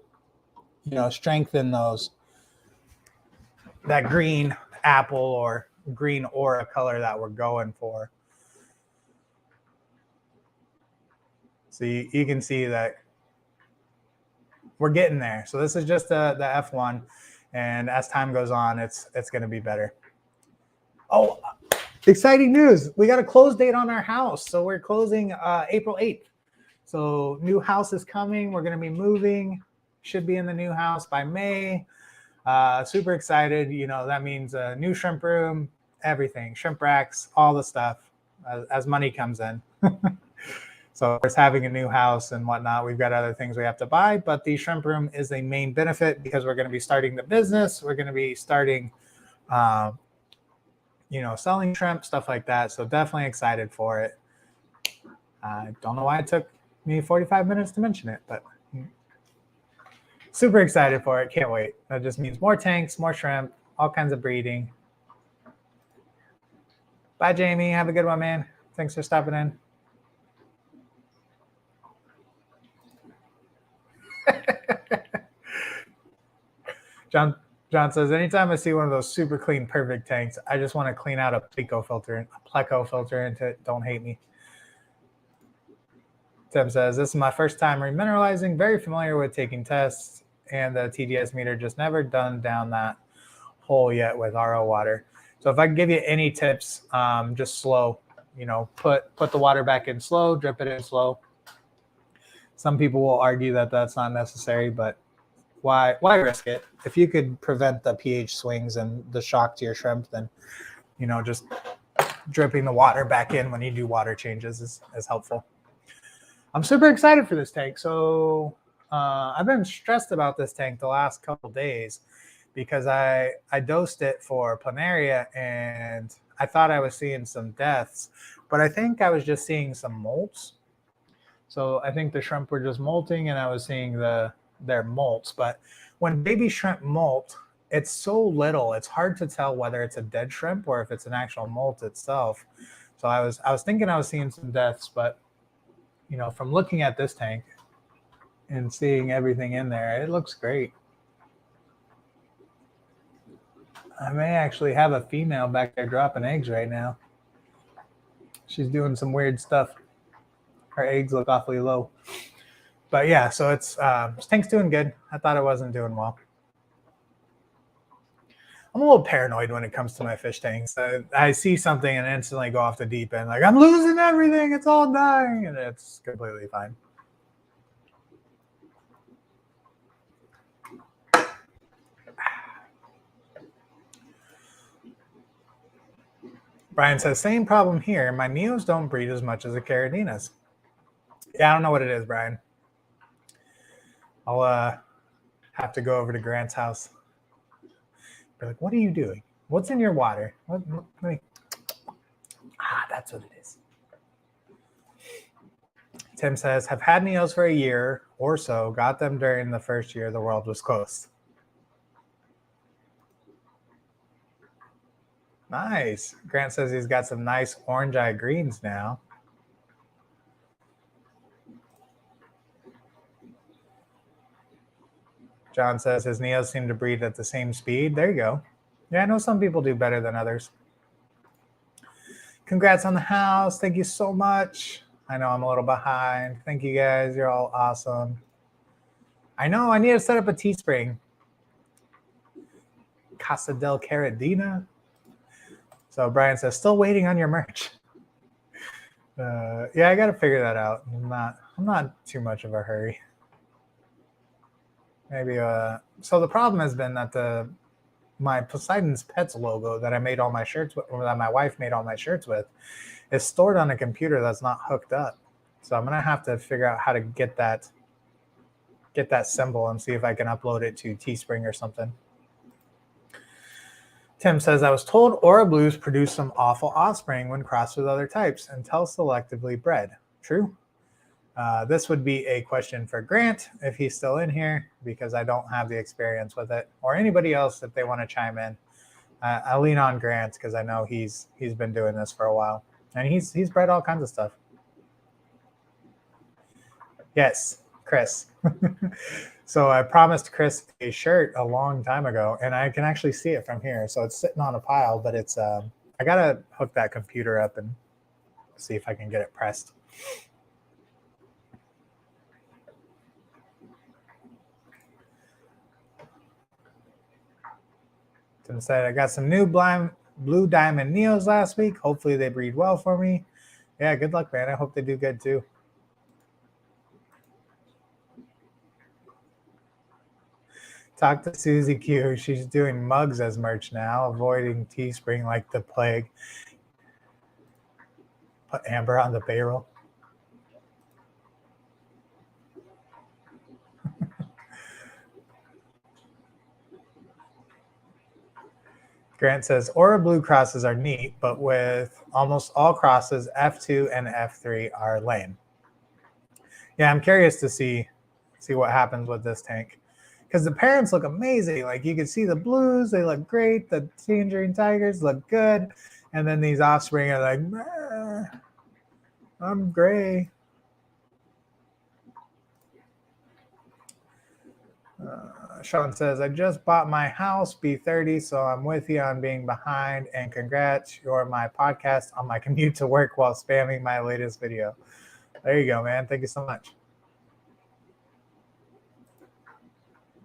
strengthen that green apple or green aura color that we're going for. So you can see that we're getting there. So this is just the F1, and as time goes on, it's going to be better. Oh, exciting news. We got a close date on our house. So we're closing April 8th. So new house is coming. We're going to be moving. Should be in the new house by May. Super excited. That means a new shrimp room, everything, shrimp racks, all the stuff as money comes in. So of course, having a new house and whatnot, we've got other things we have to buy, but the shrimp room is a main benefit because we're going to be starting the business. We're going to be starting, selling shrimp, stuff like that. So definitely excited for it. I don't know why it took me 45 minutes to mention it, but super excited for it. Can't wait. That just means more tanks, more shrimp, all kinds of breeding. Bye, Jamie. Have a good one, man. Thanks for stopping in. John says, anytime I see one of those super clean, perfect tanks, I just want to clean out a pleco filter into it. Don't hate me. Tim says, this is my first time remineralizing, very familiar with taking tests, and the TDS meter just never done down that hole yet with RO water. So if I can give you any tips, just slow, put the water back in slow, drip it in slow. Some people will argue that that's not necessary, but why risk it? If you could prevent the pH swings and the shock to your shrimp, then, just dripping the water back in when you do water changes is helpful. I'm super excited for this tank. So I've been stressed about this tank the last couple days because I dosed it for planaria and I thought I was seeing some deaths, but I think I was just seeing some molts. So I think the shrimp were just molting and I was seeing their molts. But when baby shrimp molt, it's so little, it's hard to tell whether it's a dead shrimp or if it's an actual molt itself. So I was thinking I was seeing some deaths, but from looking at this tank and seeing everything in there, it looks great. I may actually have a female back there dropping eggs right now. She's doing some weird stuff. Her eggs look awfully low. But yeah, so it's this tank's doing good. I thought it wasn't doing well. I'm a little paranoid when it comes to my fish tanks. I see something and instantly go off the deep end. Like, I'm losing everything. It's all dying. And it's completely fine. Brian says, same problem here. My Neos don't breed as much as the Caradinas. Yeah, I don't know what it is, Brian. I'll have to go over to Grant's house. Be like, what are you doing? What's in your water? That's what it is. Tim says, have had Neos for a year or so. Got them during the first year the world was closed. Nice. Grant says he's got some nice orange eye greens now. John says his Neos seem to breed at the same speed. There you go. Yeah, I know some people do better than others. Congrats on the house. Thank you so much. I know I'm a little behind. Thank you guys. You're all awesome. I know I need to set up a Teespring. Casa del Carradina. So Brian says, still waiting on your merch. Yeah, I got to figure that out. I'm not too much of a hurry. Maybe so the problem has been that my Poseidon's Pets logo that I made all my shirts with, or that my wife made all my shirts with, is stored on a computer that's not hooked up. So I'm gonna have to figure out how to get that symbol and see if I can upload it to Teespring or something. Tim says, I was told Aura Blues produce some awful offspring when crossed with other types until selectively bred. True? This would be a question for Grant if he's still in here, because I don't have the experience with it, or anybody else if they want to chime in. I lean on Grant because I know he's been doing this for a while, and he's bred all kinds of stuff. Yes, Chris. So I promised Chris a shirt a long time ago, and I can actually see it from here. So it's sitting on a pile, but it's I gotta hook that computer up and see if I can get it pressed. Tim said, I got some new blue diamond Neos last week. Hopefully they breed well for me. Yeah, good luck, man. I hope they do good too. Talk to Susie Q. She's doing mugs as merch now, avoiding Teespring like the plague. Put Amber on the payroll. Grant says, Aura Blue crosses are neat, but with almost all crosses, F2 and F3 are lame. Yeah, I'm curious to see what happens with this tank. Because the parents look amazing. Like, you can see the blues, they look great. The tangerine tigers look good. And then these offspring are like, I'm gray. Sean says, I just bought my house, B30, so I'm with you on being behind, and congrats, you're my podcast on my commute to work while spamming my latest video. There you go, man. Thank you so much.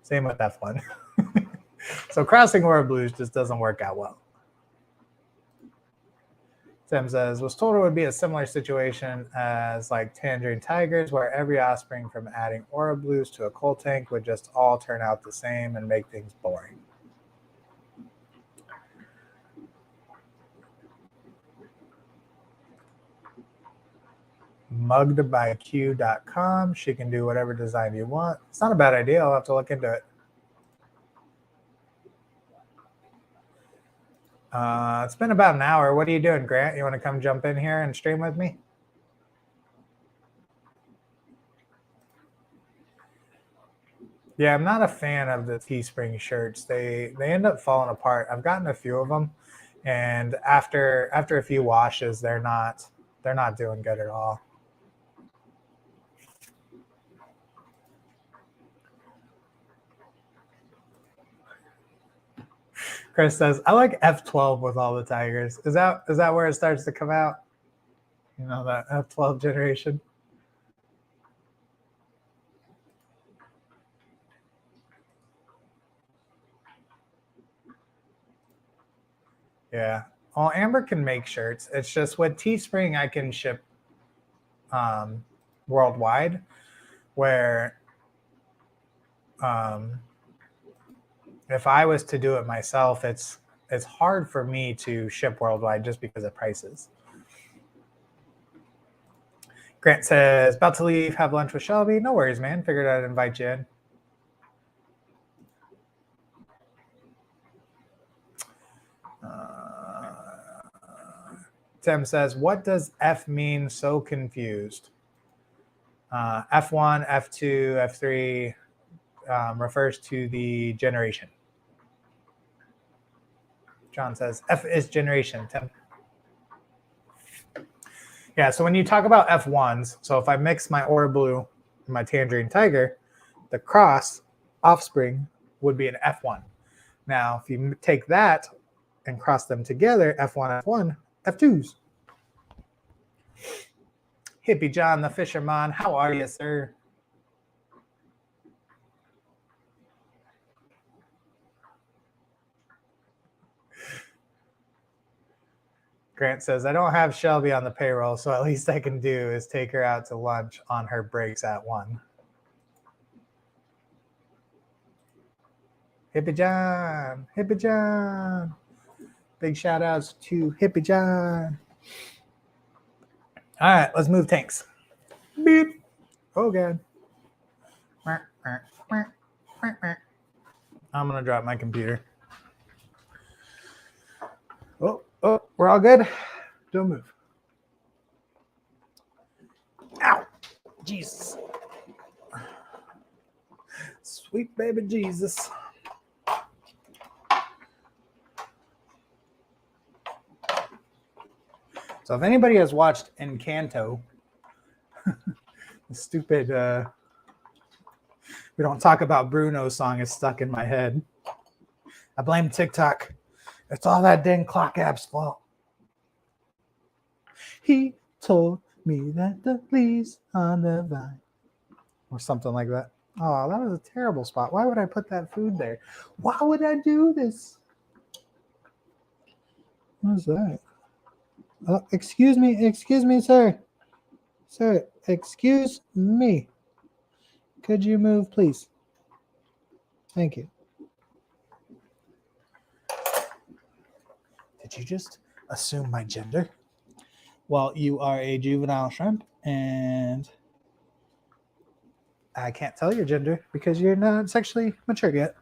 Same with F1. So crossing Aura Blues just doesn't work out well. Tim says, was told it would be a similar situation as like Tangerine Tigers, where every offspring from adding Aura Blues to a coal tank would just all turn out the same and make things boring. Muggedbyq.com. She can do whatever design you want. It's not a bad idea. I'll have to look into it. It's been about an hour. What are you doing, Grant? You want to come jump in here and stream with me? Yeah, I'm not a fan of the Teespring shirts. They end up falling apart. I've gotten a few of them, and after a few washes, they're not doing good at all. Chris says, I like F12 with all the Tigers. Is that where it starts to come out? You know, that F12 generation? Yeah. Well, Amber can make shirts. It's just with Teespring, I can ship worldwide, where if I was to do it myself, it's hard for me to ship worldwide just because of prices. Grant says, about to leave, have lunch with Shelby. No worries, man. Figured I'd invite you in. Tim says, what does F mean? So confused. F1, F2, F3 refers to the generation. John says, F is generation, Tim. Yeah, so when you talk about F1s, so if I mix my Aura Blue and my Tangerine Tiger, the cross offspring would be an F1. Now, if you take that and cross them together, F1, F1, F2s. Hippie John, the fisherman, how are you, sir? Grant says, I don't have Shelby on the payroll, so at least I can do is take her out to lunch on her breaks at 1. Hippie John, Hippie John. Big shout outs to Hippie John. All right, let's move tanks. Beep. Oh, God. I'm going to drop my computer. Oh, we're all good? Don't move. Ow. Jesus. Sweet baby Jesus. So if anybody has watched Encanto, the stupid we don't talk about Bruno song is stuck in my head. I blame TikTok. It's all that dang clock app's fault. He told me that the leaves on the vine. Or something like that. Oh, that was a terrible spot. Why would I put that food there? Why would I do this? What is that? Excuse me, sir. Sir, excuse me. Could you move, please? Thank you. Did you just assume my gender? Well, you are a juvenile shrimp, and I can't tell your gender because you're not sexually mature yet.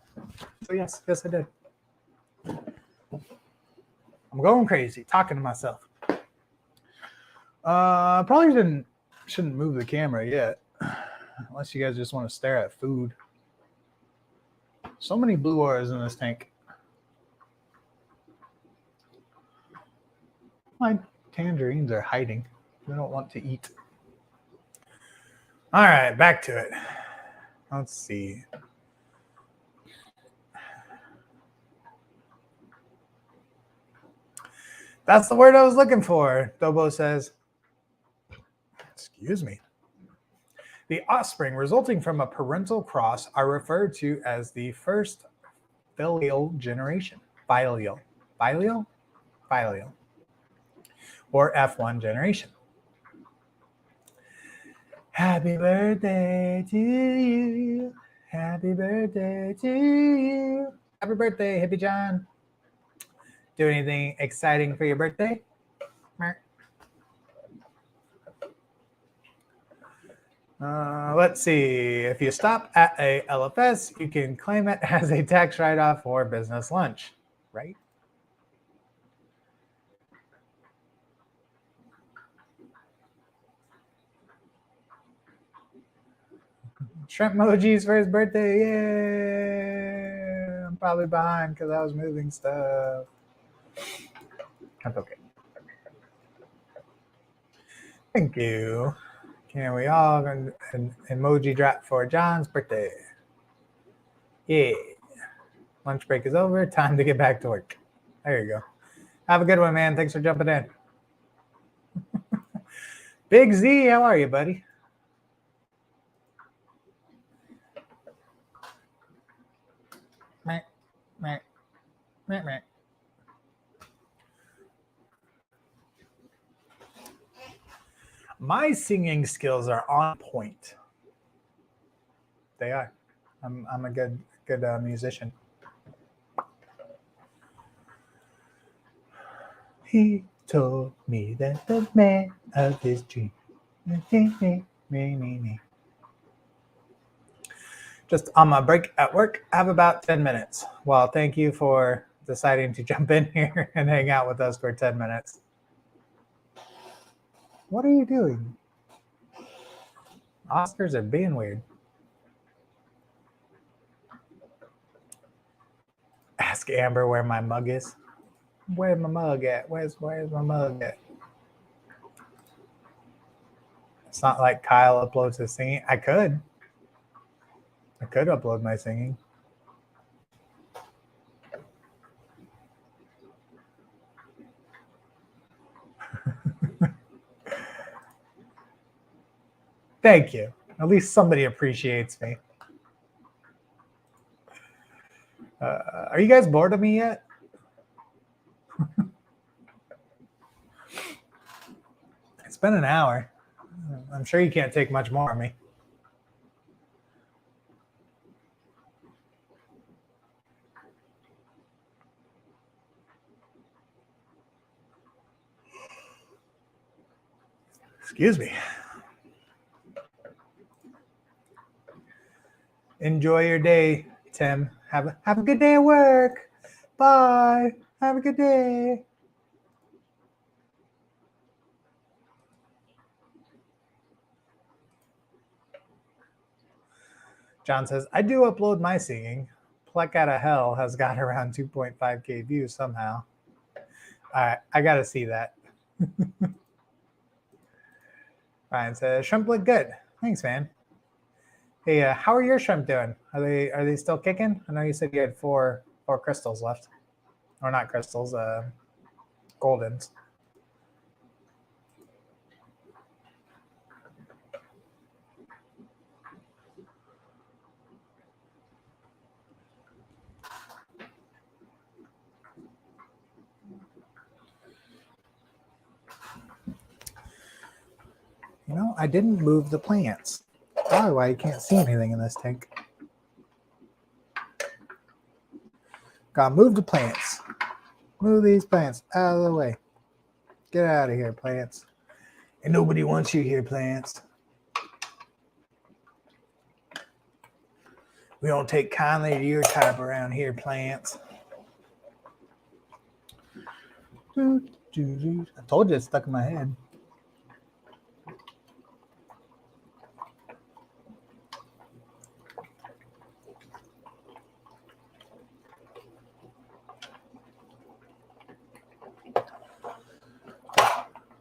So yes, I did. I'm going crazy, talking to myself. Probably shouldn't move the camera yet, unless you guys just want to stare at food. So many blue auras in this tank. My tangerines are hiding. They don't want to eat. All right, back to it. Let's see. That's the word I was looking for, Dobo says. Excuse me. The offspring resulting from a parental cross are referred to as the first filial generation. Filial. Or F1 generation. Happy birthday to you. Happy birthday to you. Happy birthday, Hippie John. Do anything exciting for your birthday? Let's see. If you stop at a LFS, you can claim it as a tax write-off or business lunch, right? Shrimp emojis for his birthday. Yeah. I'm probably behind because I was moving stuff. That's okay. Thank you. Can we all an emoji drop for John's birthday? Yeah. Lunch break is over. Time to get back to work. There you go. Have a good one, man. Thanks for jumping in. Big Z, how are you, buddy? Meh, meh, meh, meh. My singing skills are on point. They are. I'm a good musician. He told me that the man of his dream. Just on my break at work, I have about 10 minutes. Well, thank you for deciding to jump in here and hang out with us for 10 minutes. What are you doing? Oscars are being weird. Ask Amber where my mug is. Where's my mug at? Where's my mug at? It's not like Kyle uploads his singing. I could upload my singing. Thank you. At least somebody appreciates me. Are you guys bored of me yet? It's been an hour. I'm sure you can't take much more of me. Excuse me. Enjoy your day, Tim. Have a good day at work. Bye. Have a good day. John says, I do upload my singing. Pluck Out of Hell has got around 2.5K views somehow. All right, I got to see that. Ryan says, shrimp look good. Thanks, man. Hey, how are your shrimp doing? Are they still kicking? I know you said you had four crystals left. Or not crystals, goldens. You know, I didn't move the plants. Probably why you can't see anything in this tank. Gotta move the plants. Move these plants out of the way. Get out of here, plants. And nobody wants you here, plants. We don't take kindly to your type around here, plants. I told you it's stuck in my head.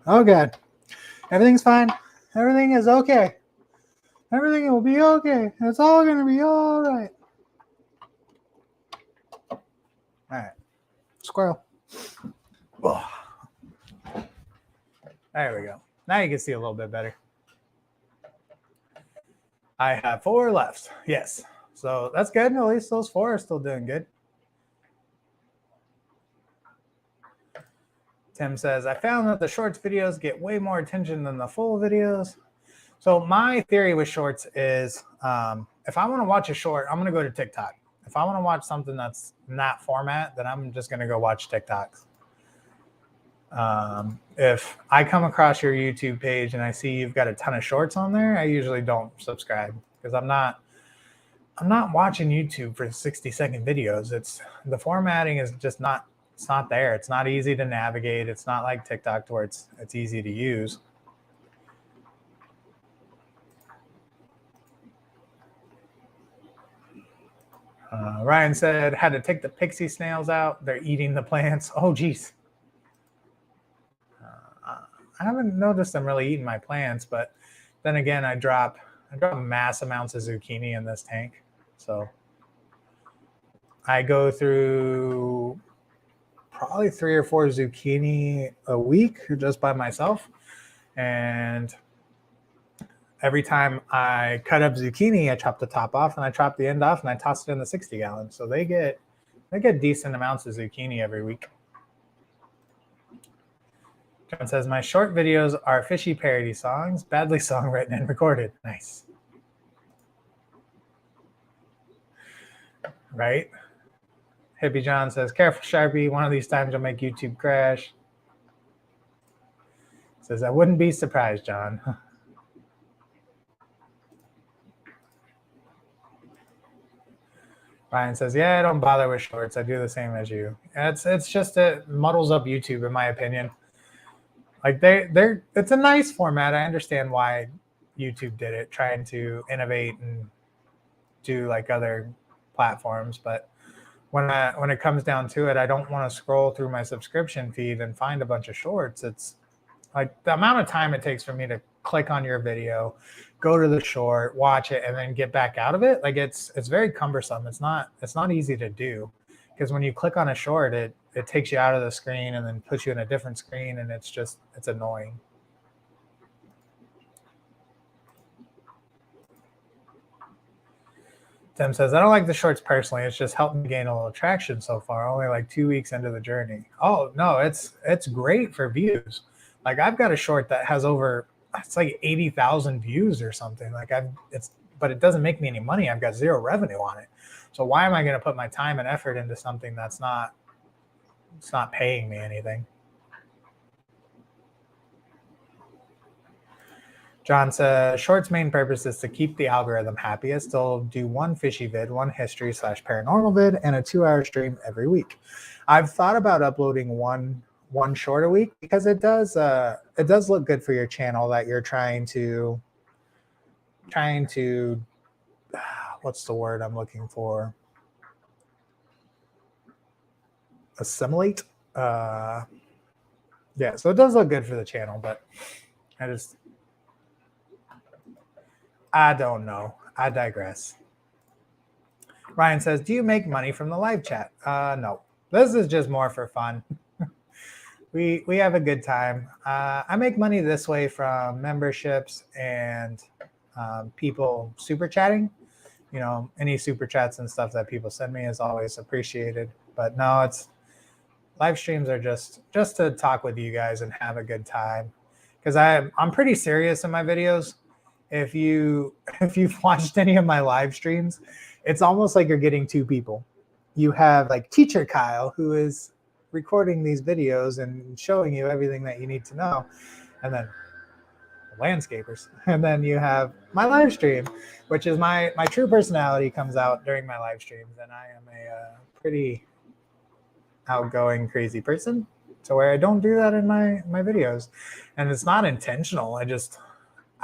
Oh God. Everything's fine. Everything is okay. Everything will be okay. It's all going to be all right. All right. Squirrel. Oh. There we go. Now you can see a little bit better. I have 4 left. Yes. So that's good. At least those 4 are still doing good. Tim says, I found that the shorts videos get way more attention than the full videos. So my theory with shorts is if I want to watch a short, I'm going to go to TikTok. If I want to watch something that's in that format, then I'm just going to go watch TikToks. If I come across your YouTube page and I see you've got a ton of shorts on there, I usually don't subscribe because I'm not watching YouTube for 60-second videos. It's the formatting is just not, it's not there. It's not easy to navigate. It's not like TikTok where it's easy to use. Ryan said, had to take the pixie snails out. They're eating the plants. Oh, geez. I haven't noticed them really eating my plants, but then again, I drop mass amounts of zucchini in this tank. So I go through probably 3 or 4 zucchini a week just by myself. And every time I cut up zucchini, I chop the top off and I chop the end off and I toss it in the 60 gallon. So they get decent amounts of zucchini every week. John says, my short videos are fishy parody songs, badly songwritten and recorded. Nice. Right? Hippie John says, careful, Sharpie. One of these times you'll make YouTube crash. Says, I wouldn't be surprised, John. Ryan says, yeah, I don't bother with shorts. I do the same as you. It's just, it muddles up YouTube, in my opinion. Like it's a nice format. I understand why YouTube did it, trying to innovate and do like other platforms. But when it comes down to it, I don't want to scroll through my subscription feed and find a bunch of shorts. It's like the amount of time it takes for me to click on your video, go to the short, watch it, and then get back out of it. Like it's very cumbersome. It's not easy to do because when you click on a short, it takes you out of the screen and then puts you in a different screen, and it's annoying. Tim says, I don't like the shorts personally. It's just helped me gain a little traction so far, only like 2 weeks into the journey. Oh, no, it's great for views. Like I've got a short that has over, it's like 80,000 views or something. Like but it doesn't make me any money. I've got 0 revenue on it. So why am I going to put my time and effort into something it's not paying me anything? John says, shorts main purpose is to keep the algorithm happiest. They'll do 1 fishy vid, 1 history/paranormal vid, and a 2-hour stream every week. I've thought about uploading one short a week because it does look good for your channel that you're trying to what's the word I'm looking for? Assimilate. Yeah, so it does look good for the channel, but I don't know. I digress. Ryan says, do you make money from the live chat? No. This is just more for fun. We have a good time. I make money this way from memberships and people super chatting. You know, any super chats and stuff that people send me is always appreciated. But no, it's live streams are just to talk with you guys and have a good time. Because I'm pretty serious in my videos. If you've watched any of my live streams, it's almost like you're getting 2 people. You have like Teacher Kyle, who is recording these videos and showing you everything that you need to know, and then landscapers, and then you have my live stream, which is my true personality comes out during my live streams, and I am a pretty outgoing, crazy person, to where I don't do that in my videos, and it's not intentional.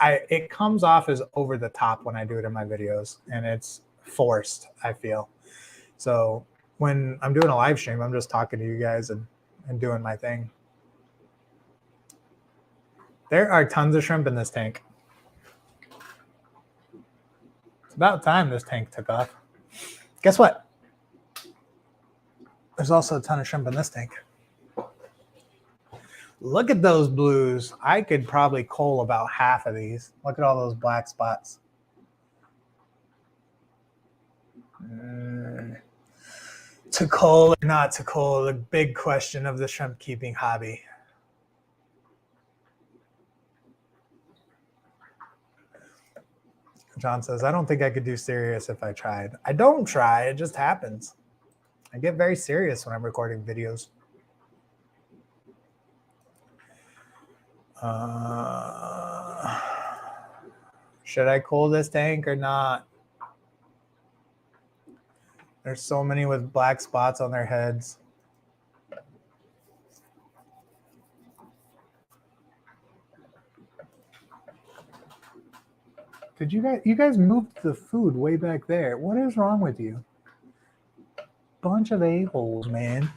It comes off as over the top when I do it in my videos, and it's forced, I feel. So when I'm doing a live stream, I'm just talking to you guys and doing my thing. There are tons of shrimp in this tank. It's about time this tank took off. Guess what? There's also a ton of shrimp in this tank. Look at those blues. I could probably cull about half of these. Look at all those black spots. To cull or not to cull, the big question of the shrimp keeping hobby. John says, I don't think I could do serious if I tried. I don't try, it just happens. I get very serious when I'm recording videos. Should I cull this tank or not? There's so many with black spots on their heads. Did you guys moved the food way back there? What is wrong with you? Bunch of a-holes, man.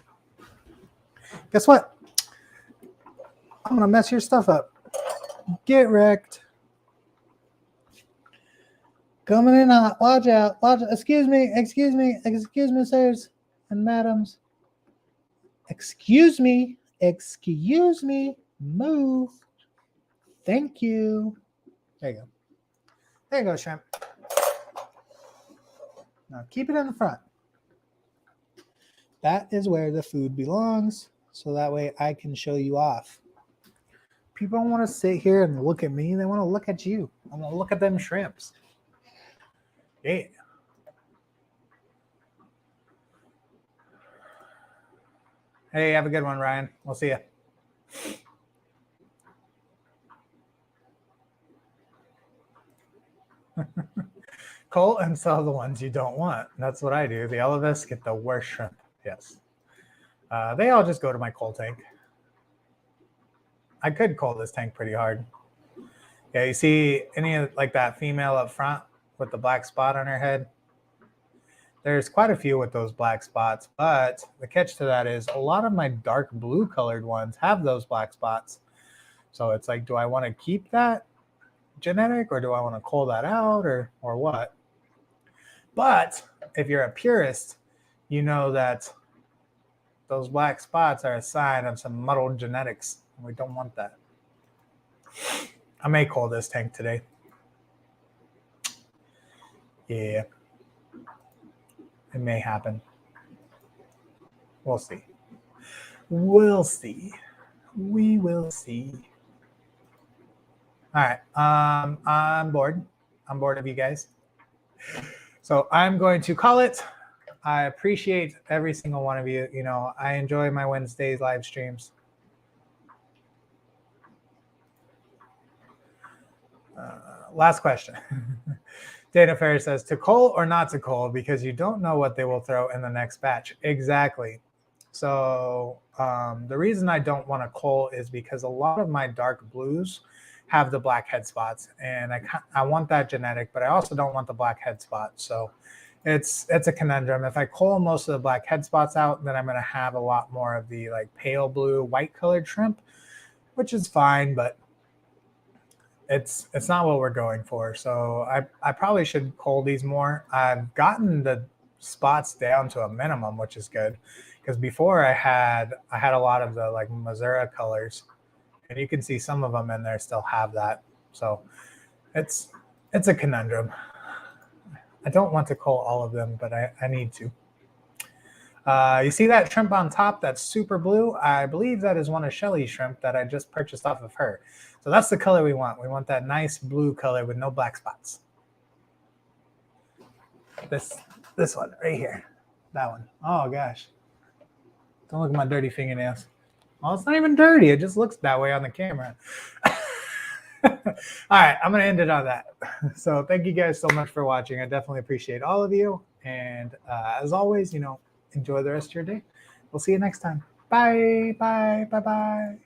Guess what? I'm gonna mess your stuff up. Get wrecked. Coming in hot. Watch out. Watch out. Excuse me, sirs and madams. Excuse me. Move. Thank you. There you go. There you go, shrimp. Now keep it in the front. That is where the food belongs, so that way I can show you off. People don't want to sit here and look at me. They want to look at you. I want to look at them shrimps. Yeah. Hey, have a good one, Ryan. We'll see you. Cull and sell the ones you don't want. That's what I do. The Elevis get the worst shrimp. Yes. They all just go to my cull tank. I could cull this tank pretty hard. Yeah, you see any of like that female up front with the black spot on her head? There's quite a few with those black spots, but the catch to that is a lot of my dark blue colored ones have those black spots. So it's like, do I want to keep that genetic or do I want to cull that out or what? But if you're a purist, you know that those black spots are a sign of some muddled genetics. We don't want that. I may cull this tank today. Yeah. It may happen. We'll see. We'll see. We will see. All right. I'm bored. I'm bored of you guys. So I'm going to call it. I appreciate every single one of you. You know, I enjoy my Wednesdays live streams. Last question. Dana Ferris says, to cull or not to cull because you don't know what they will throw in the next batch. Exactly. So the reason I don't want to cull is because a lot of my dark blues have the black head spots, and I want that genetic, but I also don't want the black head spots. So it's a conundrum. If I cull most of the black head spots out, then I'm going to have a lot more of the like pale blue, white colored shrimp, which is fine, but it's not what we're going for. So I probably should cull these more. I've gotten the spots down to a minimum, which is good, because before I had a lot of the like Missouri colors, and you can see some of them in there still have that. So it's a conundrum. I don't want to cull all of them, but I need to. You see that shrimp on top that's super blue? I believe that is one of Shelly's shrimp that I just purchased off of her. So that's the color we want. We want that nice blue color with no black spots. This one right here. That one. Oh, gosh. Don't look at my dirty fingernails. Well, it's not even dirty. It just looks that way on the camera. All right, I'm going to end it on that. So thank you guys so much for watching. I definitely appreciate all of you. And as always, you know, enjoy the rest of your day. We'll see you next time. Bye, bye, bye, bye.